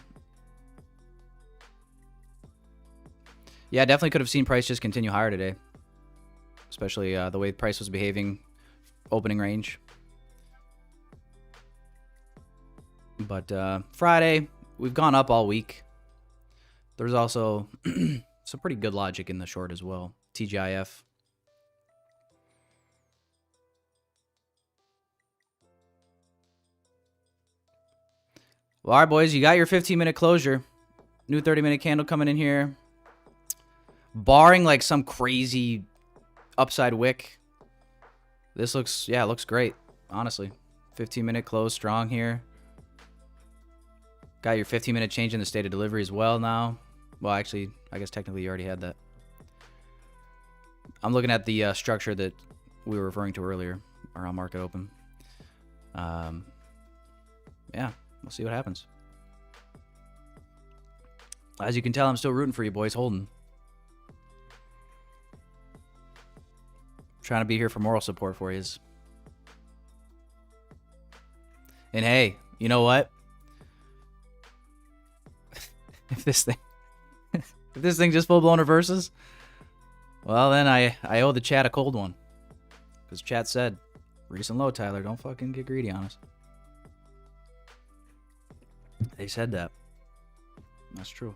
definitely could have seen price just continue higher today. Especially the way price was behaving opening range. But Friday, we've gone up all week. There's also some pretty good logic in the short as well. TGIF. Well, all right, boys, you got your 15-minute closure. New 30-minute candle coming in here. Barring like some crazy upside wick, this looks, yeah, it looks great, honestly. 15-minute close strong here. Got your 15-minute change in the state of delivery as well now. Well, actually, I guess technically you already had that. I'm looking at the structure that we were referring to earlier around market open. Yeah, we'll see what happens. As you can tell, I'm still rooting for you boys, holding. Trying to be here for moral support for you. And hey, you know what? If this thing just full blown reverses, well then I owe the chat a cold one. Because chat said, recent low, Tyler, don't fucking get greedy on us. They said that. That's true.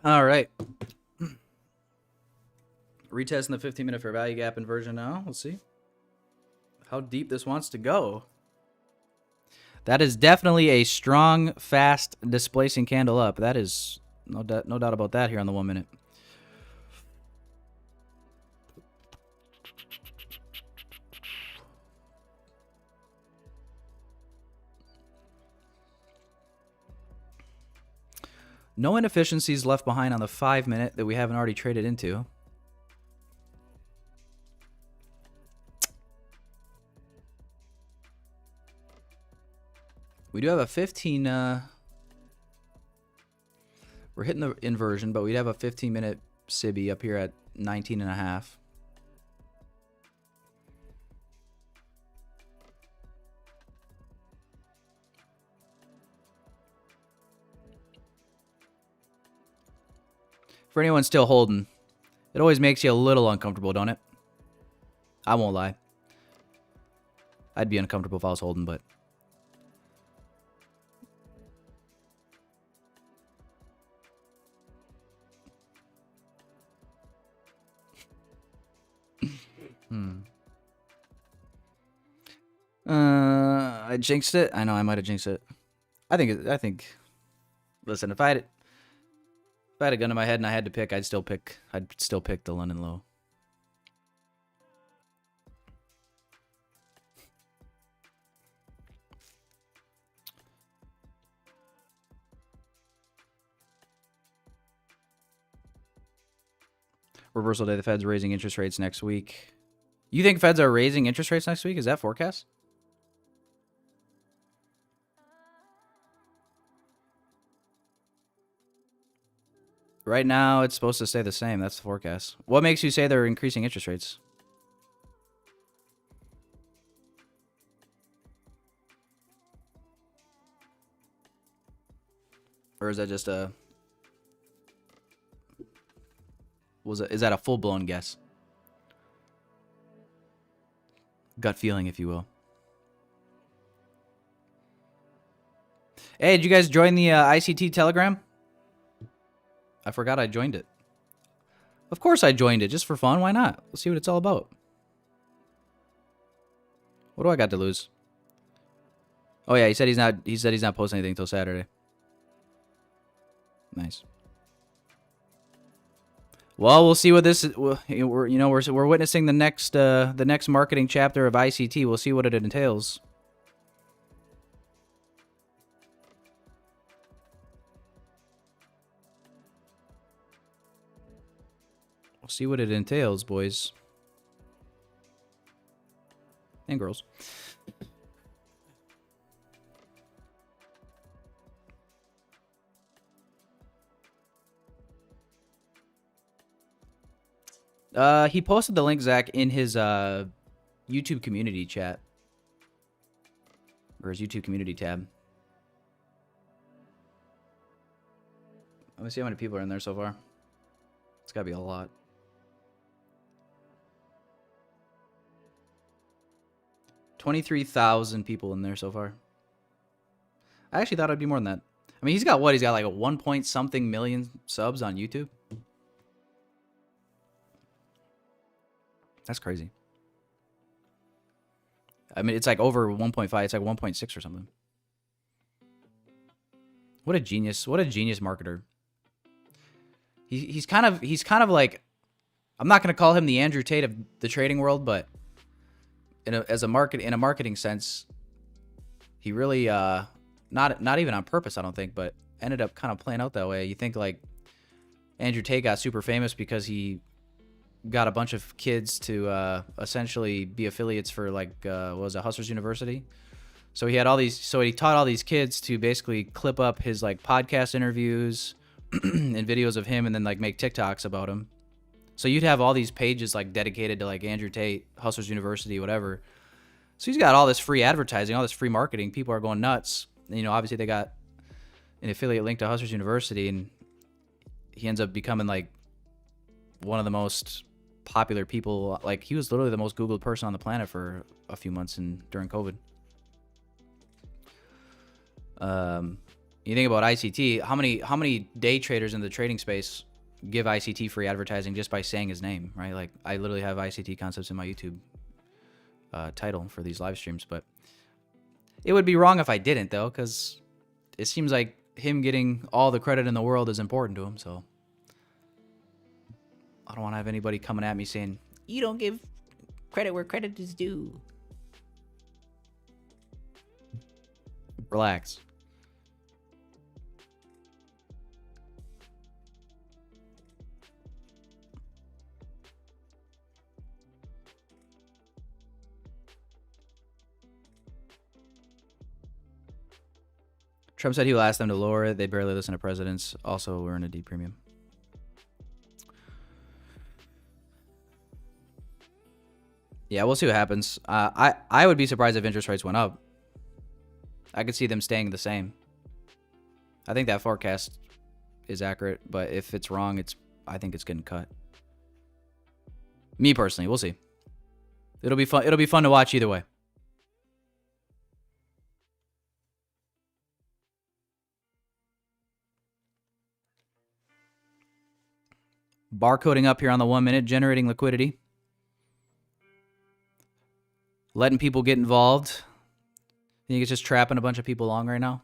All right. Retesting the 15-minute fair value gap inversion now. Let's see how deep this wants to go. That is definitely a strong, fast, displacing candle up. That is no doubt about that here on the 1 minute. No inefficiencies left behind on the 5 minute that we haven't already traded into. We do have a 15, we're hitting the inversion, but we'd have a 15-minute SIBI up here at 19.5. For anyone still holding, it always makes you a little uncomfortable, don't it? I won't lie. I'd be uncomfortable if I was holding, but... I jinxed it. I know I might have jinxed it. I think. Listen, if I had a gun to my head and I had to pick, I'd still pick the London low. Reversal day, the Fed's raising interest rates next week. You think Feds are raising interest rates next week? Is that forecast? Right now, it's supposed to stay the same. That's the forecast. What makes you say they're increasing interest rates? Or is that just a... Is that a full-blown guess? Gut feeling, if you will. Hey, did you guys join the ICT Telegram? I forgot I joined it. Of course I joined it, just for fun. Why not? Let's see what it's all about. What do I got to lose? Oh yeah, he said he's not. He said he's not posting anything until Saturday. Nice. Well, we'll see what this is. We're witnessing the next marketing chapter of ICT. We'll see what it entails. We'll see what it entails, boys and girls. He posted the link, Zach, in his YouTube community chat. Or his YouTube community tab. Let me see how many people are in there so far. It's gotta be a lot. 23,000 people in there so far. I actually thought it'd be more than that. I mean, he's got what? He's got like a 1 point something million subs on YouTube. That's crazy. I mean, it's like over 1.5. It's like 1.6 or something. What a genius! What a genius marketer. He's kind of like, I'm not gonna call him the Andrew Tate of the trading world, but in a marketing sense, he really not even on purpose, I don't think, but ended up kind of playing out that way. You think like Andrew Tate got super famous because he got a bunch of kids to essentially be affiliates for like what was it, Hustlers University. So he had all these. So he taught all these kids to basically clip up his like podcast interviews and videos of him, and then like make TikToks about him. So you'd have all these pages like dedicated to like Andrew Tate, Hustlers University, whatever. So he's got all this free advertising, all this free marketing. People are going nuts. And, you know, obviously they got an affiliate link to Hustlers University, and he ends up becoming like one of the most popular people. Like he was literally the most Googled person on the planet for a few months during COVID. You think about ICT, how many day traders in the trading space give ICT free advertising just by saying his name, right? Like I literally have ICT concepts in my YouTube title for these live streams, but it would be wrong if I didn't, though, because it seems like him getting all the credit in the world is important to him. So I don't want to have anybody coming at me saying you don't give credit where credit is due. Relax. Trump said he will ask them to lower it. They barely listen to presidents. Also, we're in a D premium. Yeah, we'll see what happens. I would be surprised if interest rates went up. I could see them staying the same. I think that forecast is accurate, but if it's wrong, I think it's getting cut. Me personally, we'll see. It'll be fun. It'll be fun to watch either way. Barcoding up here on the 1 minute, generating liquidity. Letting people get involved. You think it's just trapping a bunch of people along right now?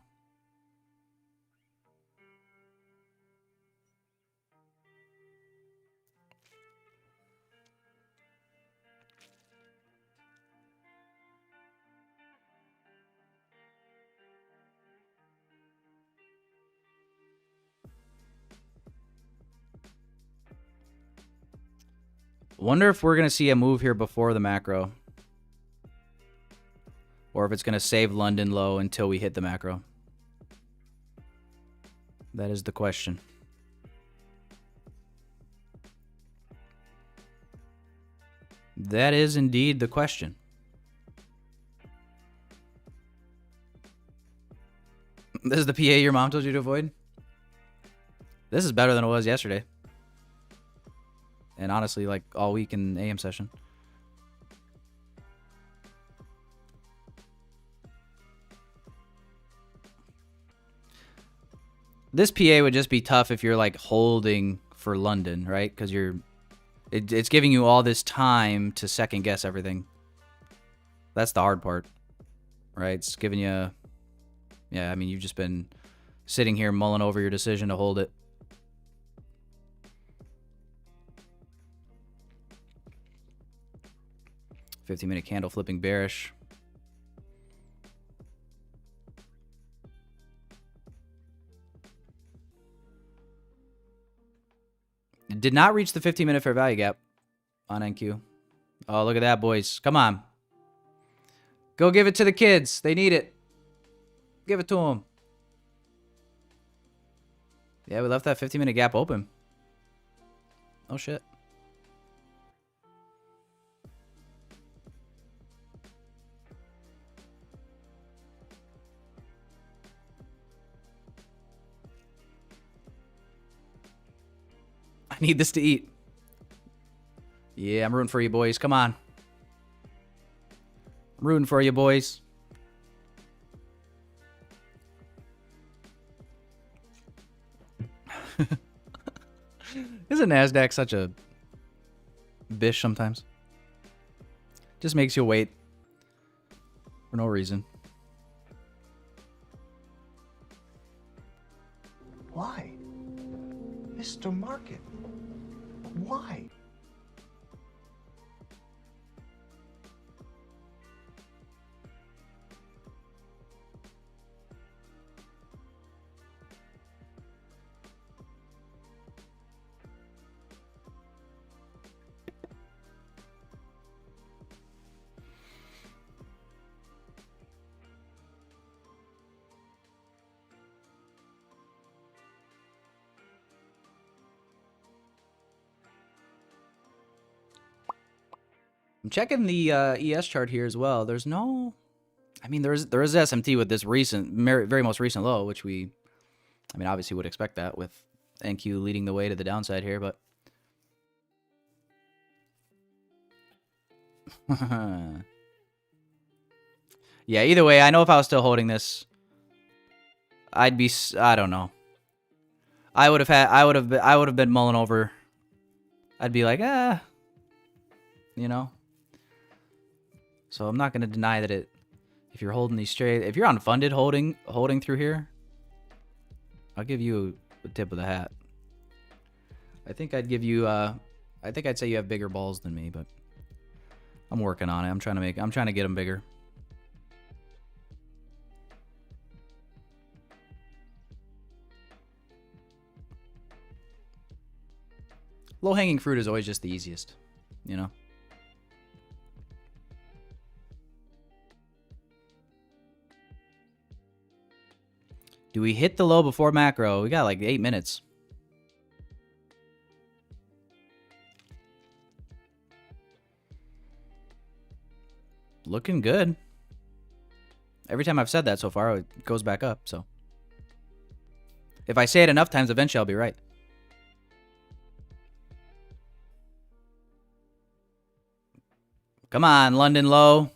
Wonder if we're going to see a move here before the macro. Or if it's going to save London low until we hit the macro. That is the question. That is indeed the question. This is the PA your mom told you to avoid? This is better than it was yesterday. And honestly, like all week in AM session. This PA would just be tough if you're like holding for London, right? Because it's giving you all this time to second guess everything. That's the hard part, right? It's giving you Yeah, I mean, you've just been sitting here mulling over your decision to hold it. $50-minute candle flipping bearish. It did not reach the 15-minute fair value gap on NQ. Oh, look at that, boys. Come on. Go give it to the kids. They need it. Give it to them. Yeah, we left that 15-minute gap open. Oh, shit. I need this to eat. Yeah, I'm rooting for you, boys. Come on. I'm rooting for you, boys. Isn't NASDAQ such a bish sometimes? Just makes you wait for no reason. Why? Mr. Market, why? I'm checking the ES chart here as well. There's no... I mean, there is SMT with this recent, very most recent low, which we... I mean, obviously would expect that with NQ leading the way to the downside here, but... Yeah, either way, I know if I was still holding this, I'd be... I don't know. I would have been mulling over. I'd be like, you know? So I'm not going to deny that if you're holding these straight, if you're unfunded holding through here, I'll give you a tip of the hat. I think I'd give you, I think I'd say you have bigger balls than me, but I'm working on it. I'm trying to get them bigger. Low-hanging fruit is always just the easiest, you know? Do we hit the low before macro? We got like 8 minutes. Looking good. Every time I've said that so far, it goes back up, so. If I say it enough times, eventually I'll be right. Come on, London low.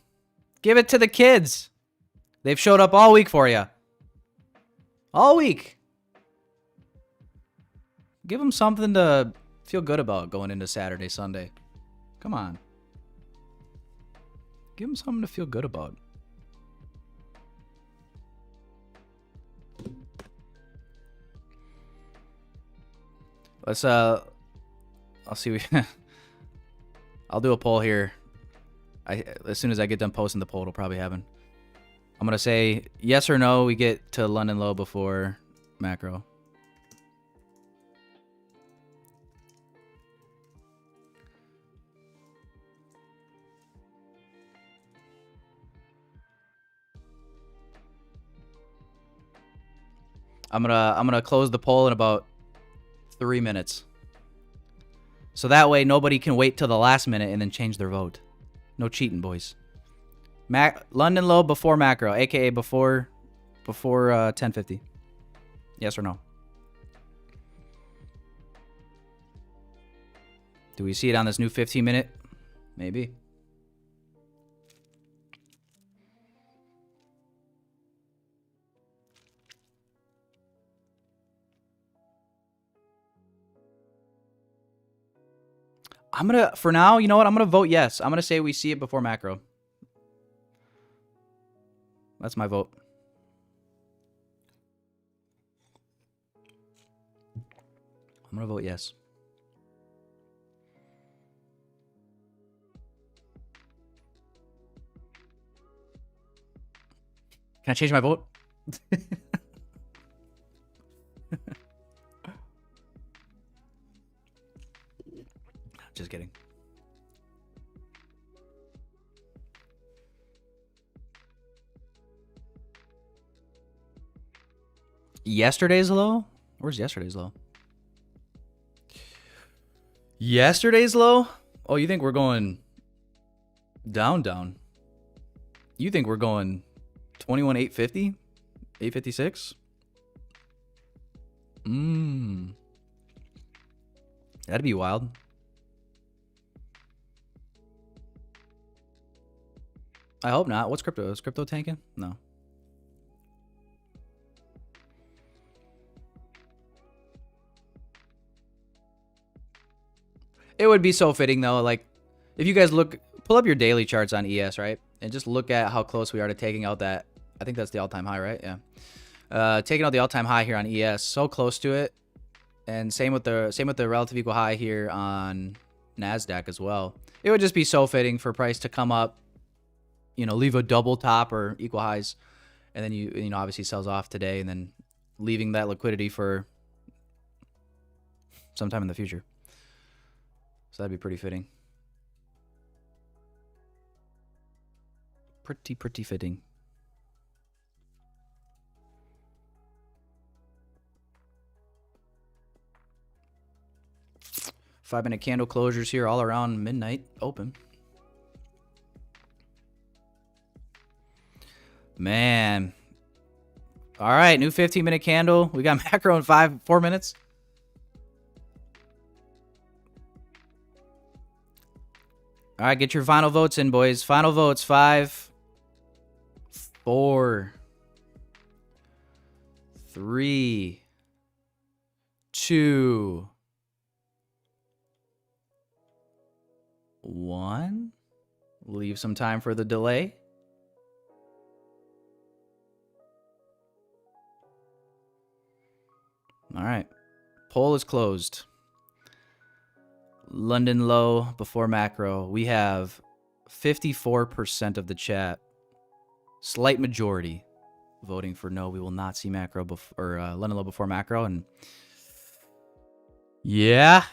Give it to the kids. They've showed up all week for you. All week. Give them something to feel good about going into Saturday, Sunday. Come on. Give them something to feel good about. Let's, I'll see. I'll do a poll here. As soon as I get done posting the poll, it'll probably happen. I'm going to say yes or no, we get to London low before macro. I'm gonna close the poll in about 3 minutes. So that way nobody can wait till the last minute and then change their vote. No cheating, boys. London low before macro, aka before 10:50. Yes or no? Do we see it on this new 15-minute? Maybe. I'm gonna, for now, you know what? I'm gonna vote yes. I'm gonna say we see it before macro. That's my vote. I'm gonna vote yes. Can I change my vote? Just kidding. Yesterday's low? Where's yesterday's low? Yesterday's low? Oh, you think we're going down? You think we're going 21,850? 856? That'd be wild. I hope not. What's crypto? Is crypto tanking? No. It would be so fitting though. Like, if you guys pull up your daily charts on ES, right? And just look at how close we are to taking out that. I think that's the all-time high, right? Yeah. Taking out the all-time high here on ES. So close to it. And same with the relative equal high here on NASDAQ as well. It would just be so fitting for price to come up, you know, leave a double top or equal highs, and then you know obviously sells off today, and then leaving that liquidity for sometime in the future. So that'd be pretty fitting. Pretty fitting. Five-minute candle closures here all around midnight open. Man. All right, new 15-minute candle. We got macro in 4 minutes. All right, get your final votes in, boys. Final votes. 5, 4, 3, 2, 1. Leave some time for the delay. All right. Poll is closed. London low before macro. We have 54% of the chat. Slight majority voting for no. We will not see macro or London low before macro. And yeah,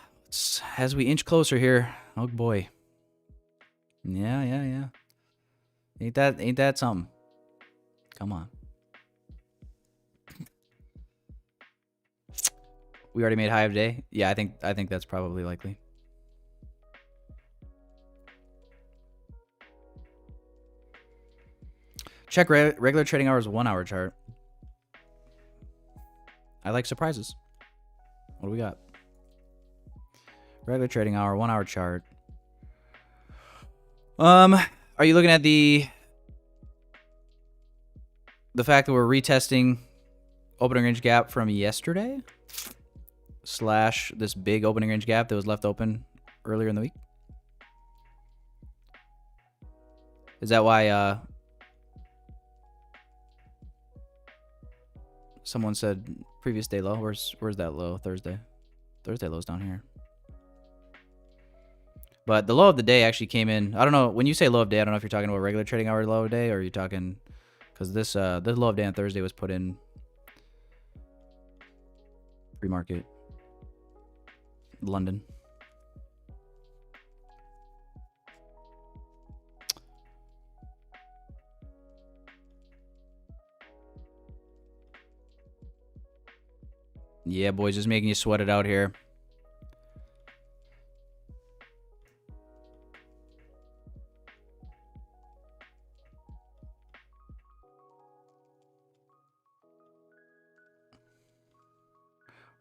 as we inch closer here. Oh boy. Yeah. Ain't that something? Come on. We already made high of day. Yeah, I think that's probably likely. Check regular trading hours 1 hour chart. I like surprises. What do we got? Regular trading hour 1 hour chart. Are you looking at the fact that we're retesting opening range gap from yesterday? / this big opening range gap that was left open earlier in the week? Is that why someone said previous day low? Where's that low? Thursday low's down here. But the low of the day actually came in. I don't know, when you say low of day, I don't know if you're talking about regular trading hour low of day, or you're talking, because this low of day on Thursday was put in pre-market London. Yeah, boys, just making you sweat it out here.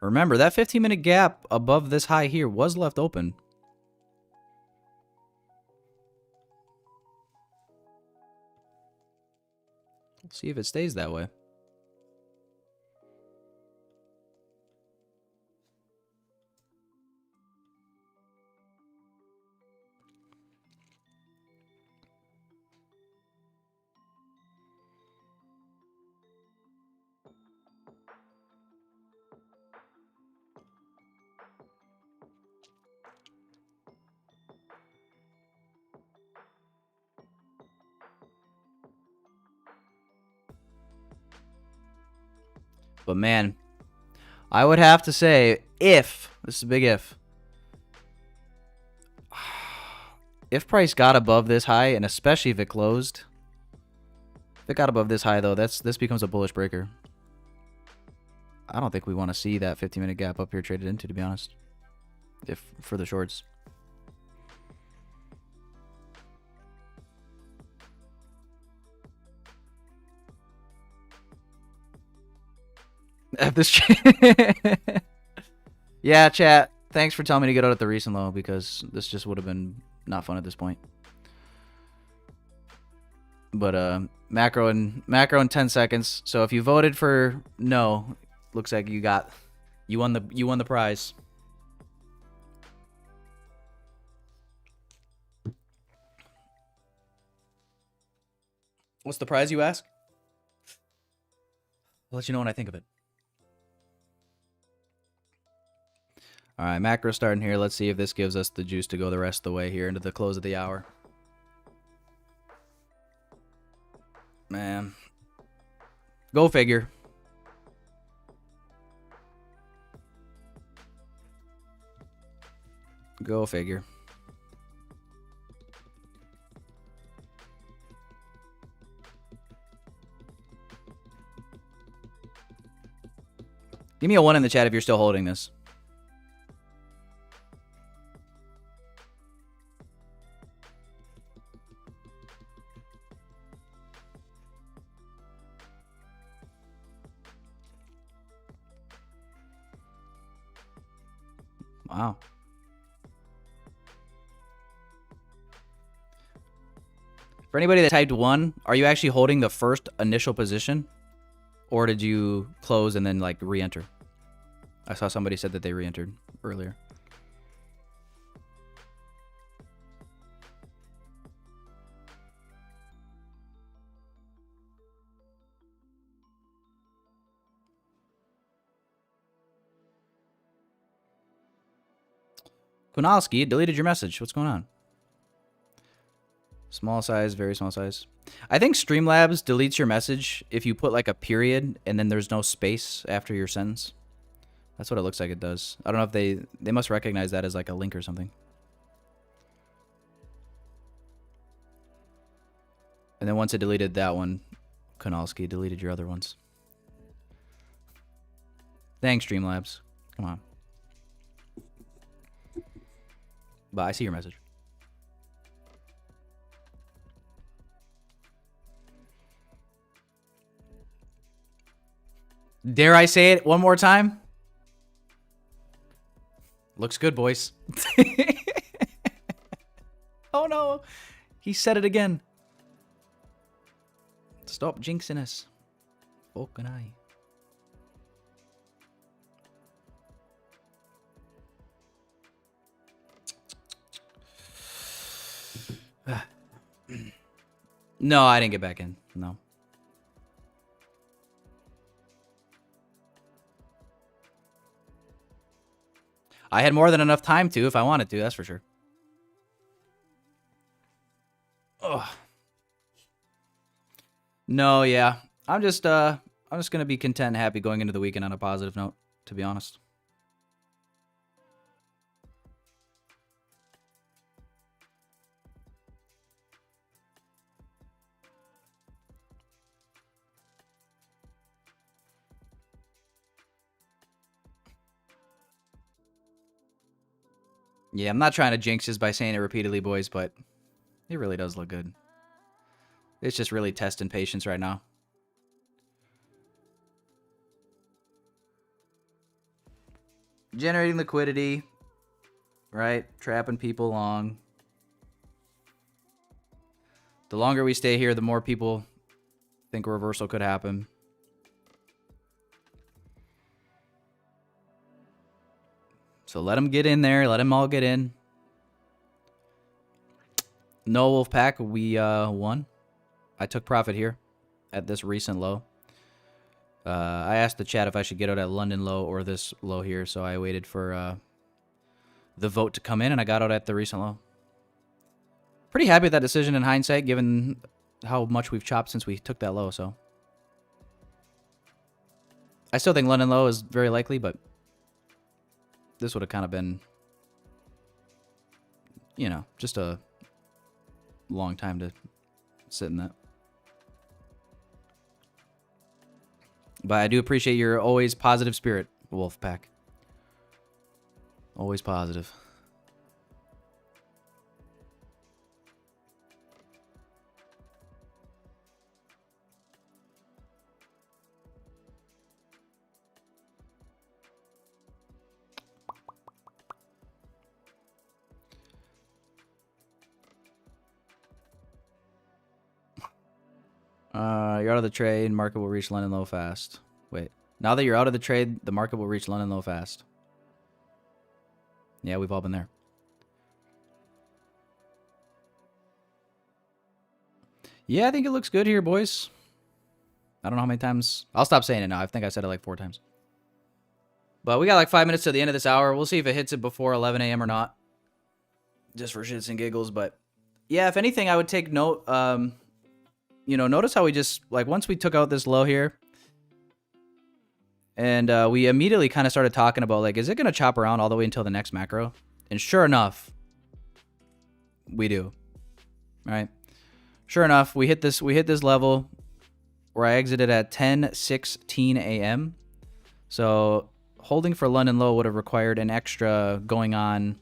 Remember, that 15-minute gap above this high here was left open. Let's see if it stays that way. But man, I would have to say, if, this is a big if price got above this high, and especially if it closed, if it got above this high though, this becomes a bullish breaker. I don't think we want to see that 15-minute gap up here traded into, to be honest, if for the shorts. F this yeah, chat. Thanks for telling me to get out at the recent low, because this just would have been not fun at this point. But macro in 10 seconds. So if you voted for no, looks like you won the prize. What's the prize, you ask? I'll let you know when I think of it. All right, macro starting here. Let's see if this gives us the juice to go the rest of the way here into the close of the hour. Man. Go figure. Go figure. Give me a 1 in the chat if you're still holding this. Wow. For anybody that typed 1, are you actually holding the first initial position? Or did you close and then like re-enter? I saw somebody said that they re-entered earlier. Kunalski deleted your message. What's going on? Small size, very small size. I think Streamlabs deletes your message if you put like a period and then there's no space after your sentence. That's what it looks like it does. I don't know if they must recognize that as like a link or something. And then once it deleted that one, Kunalski deleted your other ones. Thanks, Streamlabs. Come on. But I see your message. Dare I say it one more time? Looks good, boys. Oh no. He said it again. Stop jinxing us. Fucking aye. No, I didn't get back in. No. I had more than enough time to if I wanted to, that's for sure. Ugh. No, yeah. I'm just gonna be content and happy going into the weekend on a positive note, to be honest. Yeah, I'm not trying to jinx this by saying it repeatedly, boys, but it really does look good. It's just really testing patience right now. Generating liquidity, right? Trapping people long. The longer we stay here, the more people think a reversal could happen. So let them get in there. Let them all get in. No Wolfpack. We won. I took profit here at this recent low. I asked the chat if I should get out at London low or this low here, so I waited for the vote to come in, and I got out at the recent low. Pretty happy with that decision in hindsight, given how much we've chopped since we took that low, so. I still think London low is very likely, but this would have kind of been, you know, just a long time to sit in that. But I do appreciate your always positive spirit, Wolfpack. Always positive. You're out of the trade. Market will reach London low fast. Wait. Now that you're out of the trade, the market will reach London low fast. Yeah, we've all been there. Yeah, I think it looks good here, boys. I don't know how many times. I'll stop saying it now. I think I said it like 4 times. But we got like 5 minutes to the end of this hour. We'll see if it hits it before 11 a.m. or not. Just for shits and giggles. But yeah, if anything, I would take note. You know, notice how we just, like, once we took out this low here, and we immediately kind of started talking about, like, is it going to chop around all the way until the next macro? And sure enough, we do. All right. Sure enough, we hit this level where I exited at 10:16 a.m. So holding for London low would have required an extra going on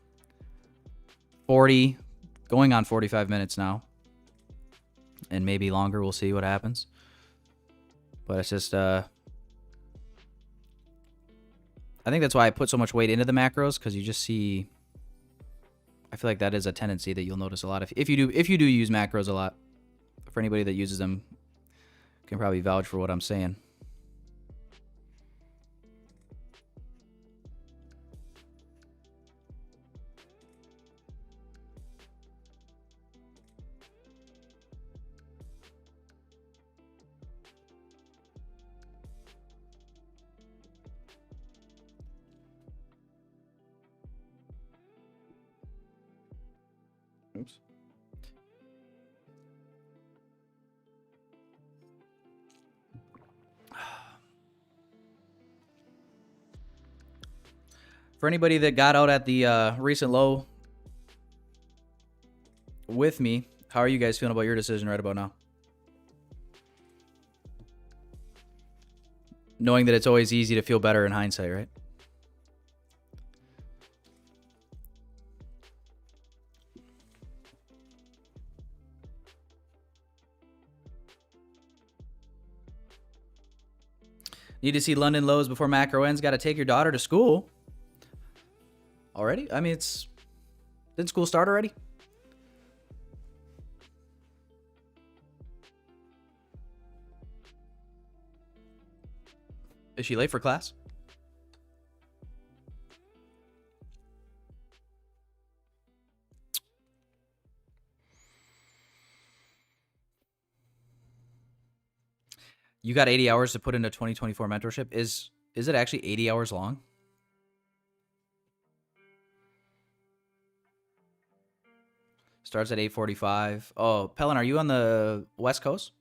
45 minutes now. And maybe longer. We'll see what happens. But it's just, I think that's why I put so much weight into the macros, because you just see, I feel like that is a tendency that you'll notice a lot if you do use macros a lot. For anybody that uses them, can probably vouch for what I'm saying. Oops. For anybody that got out at the recent low with me, how are you guys feeling about your decision right about now? Knowing that it's always easy to feel better in hindsight, right? Need to see London lows before macro ends. Got to take your daughter to school. Already? I mean, didn't school start already? Is she late for class? You got 80 hours to put into 2024 mentorship. Is it actually 80 hours long? Starts at 8:45. Oh, Pellin, are you on the West Coast?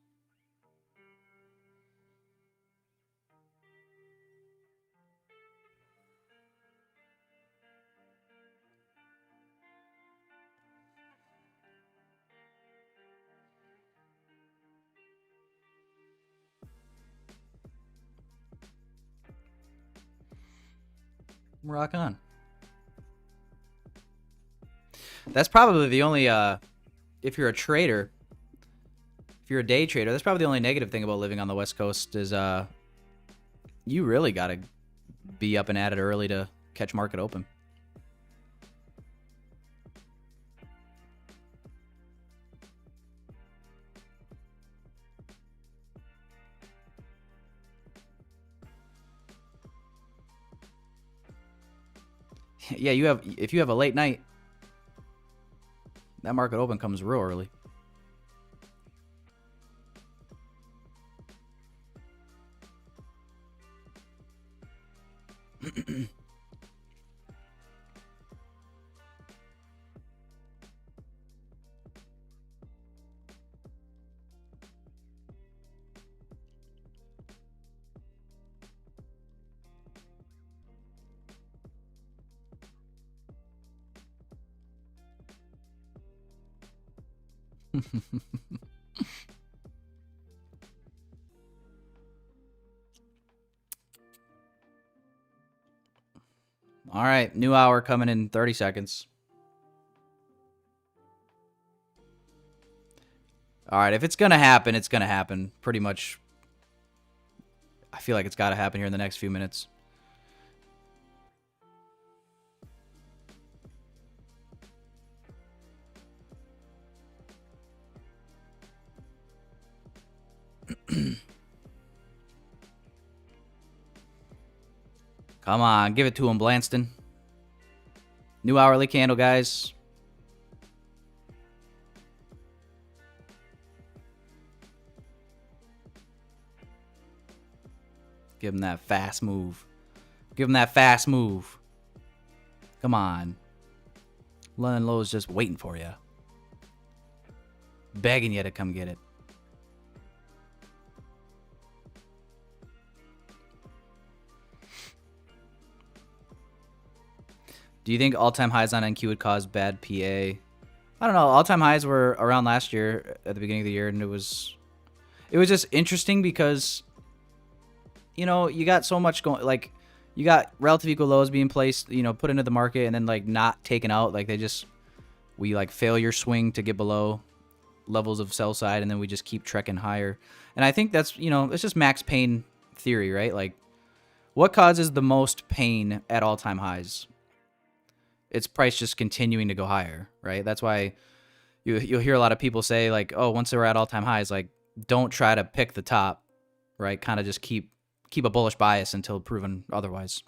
Rock on. That's probably the only, if you're a trader, if you're a day trader, that's probably the only negative thing about living on the West Coast is you really got to be up and at it early to catch market open. Yeah, if you have a late night, that market open comes real early. All right, new hour coming in 30 seconds. All right, if it's going to happen, it's going to happen. Pretty much, I feel like it's got to happen here in the next few minutes. Come on, give it to him, Blanston. New hourly candle, guys. Give him that fast move. Give him that fast move. Come on. London Low is just waiting for you. Begging you to come get it. Do you think all-time highs on NQ would cause bad PA? I don't know. All-time highs were around last year at the beginning of the year, and it was just interesting because, you know, you got so much going. Like, you got relative equal lows being placed, you know, put into the market, and then like not taken out. Like we like fail your swing to get below levels of sell side, and then we just keep trekking higher. And I think that's, you know, it's just max pain theory, right? Like, what causes the most pain at all-time highs? It's price just continuing to go higher, right? That's why you'll hear a lot of people say, like, oh, once they were at all-time highs, like, don't try to pick the top, right? Kind of just keep a bullish bias until proven otherwise.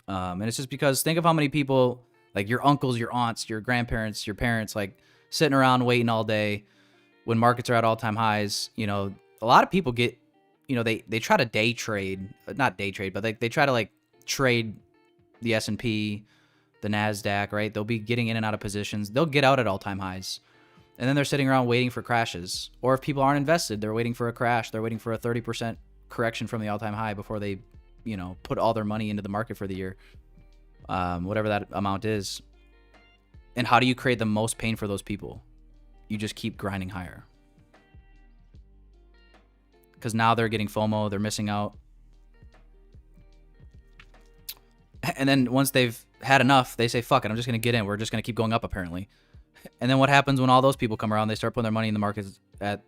And it's just because think of how many people, like your uncles, your aunts, your grandparents, your parents, like sitting around waiting all day when markets are at all-time highs. You know, a lot of people get, you know, they try to day trade, not day trade, but they try to like trade the S&P, the NASDAQ, right? They'll be getting in and out of positions. They'll get out at all-time highs. And then they're sitting around waiting for crashes. Or if people aren't invested, they're waiting for a crash. They're waiting for a 30% correction from the all-time high before they, you know, put all their money into the market for the year. Whatever that amount is. And how do you create the most pain for those people? You just keep grinding higher. Because now they're getting FOMO. They're missing out. And then once they've had enough, they say, fuck it, I'm just going to get in. We're just going to keep going up, apparently. And then what happens when all those people come around? They start putting their money in the markets at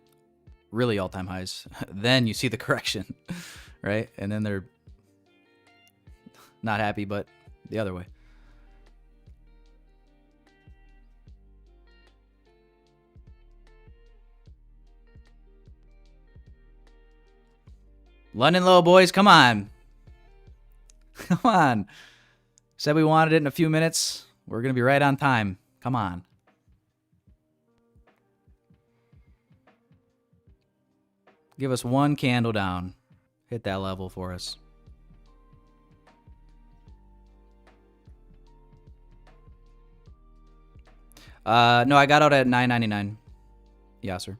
really all-time highs. Then you see the correction, right? And then they're not happy, but the other way. London Low, boys, come on. Come on. Said we wanted it in a few minutes. We're going to be right on time. Come on. Give us one candle down. Hit that level for us. No, I got out at $9.99. Yeah, sir.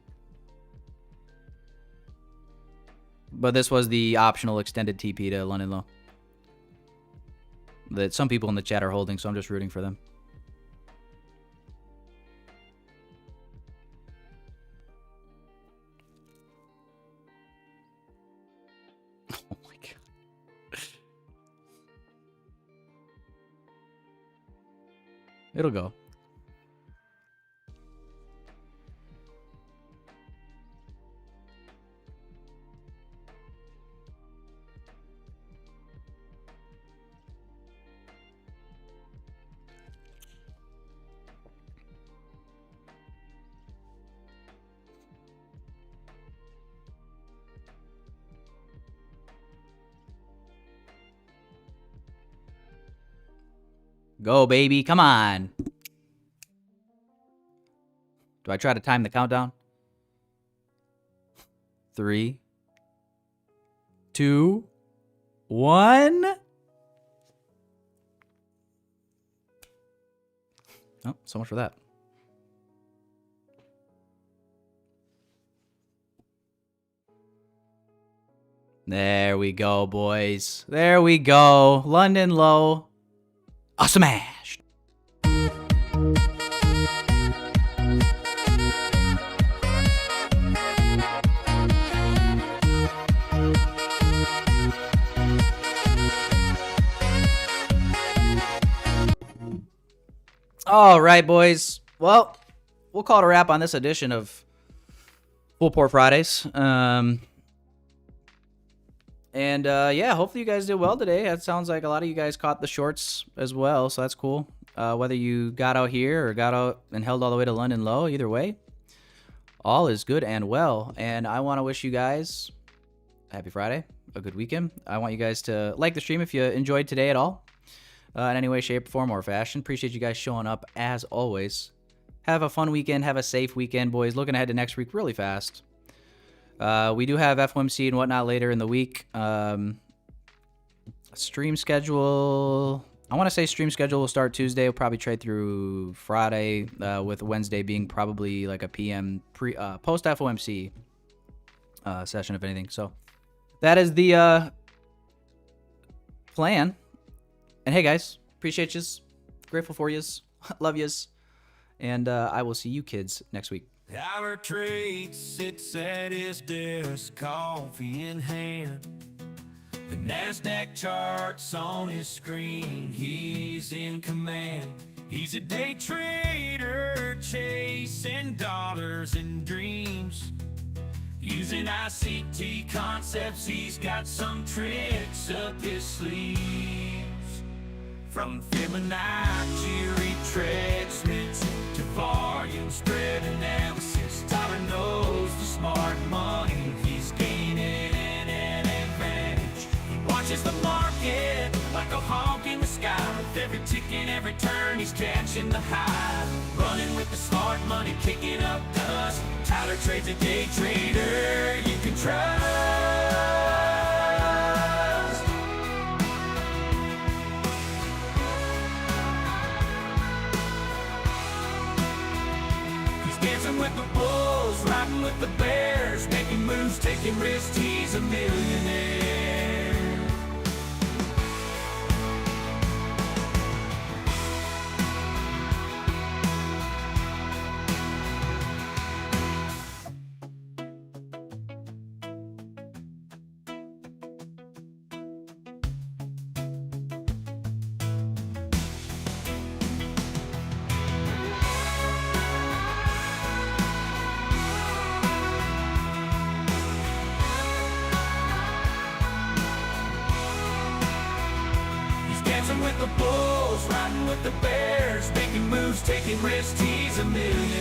But this was the optional extended TP to London Low that some people in the chat are holding, so I'm just rooting for them. Oh my god. It'll go. Go, baby. Come on. Do I try to time the countdown? 3, 2, 1. Oh, so much for that. There we go, boys. There we go. London Low. A smash. All right, boys. Well, we'll call it a wrap on this edition of Full Port Fridays. Yeah, hopefully you guys did well today. It sounds like a lot of you guys caught the shorts as well, so that's cool. Whether you got out here or got out and held all the way to London Low, either way, all is good and well. And I want to wish you guys happy Friday, a good weekend. I want you guys to like the stream if you enjoyed today at all, in any way, shape, form, or fashion. Appreciate you guys showing up as always. Have a fun weekend. Have a safe weekend, boys. Looking ahead to next week really fast. We do have FOMC and whatnot later in the week. Stream schedule. I want to say stream schedule will start Tuesday. We'll probably trade through Friday, with Wednesday being probably like a PM post FOMC session, if anything. So that is the plan. And hey, guys, appreciate yous. Grateful for yous. Love yous. And I will see you kids next week. Our trade sits at his desk, coffee in hand. The NASDAQ charts on his screen, he's in command. He's a day trader, chasing dollars and dreams. Using ICT concepts, he's got some tricks up his sleeves. From Fibonacci retracements to volume spread analysis, Tyler knows the smart money. He's gaining an advantage. He watches the market like a hawk in the sky. With every tick and every turn, he's catching the high. Running with the smart money, kicking up dust. Tyler trades a day trader you can trust. Dancing with the bulls, riding with the bears, making moves, taking risks, he's a millionaire. With the bulls, riding with the bears, making moves, taking risks, he's a millionaire.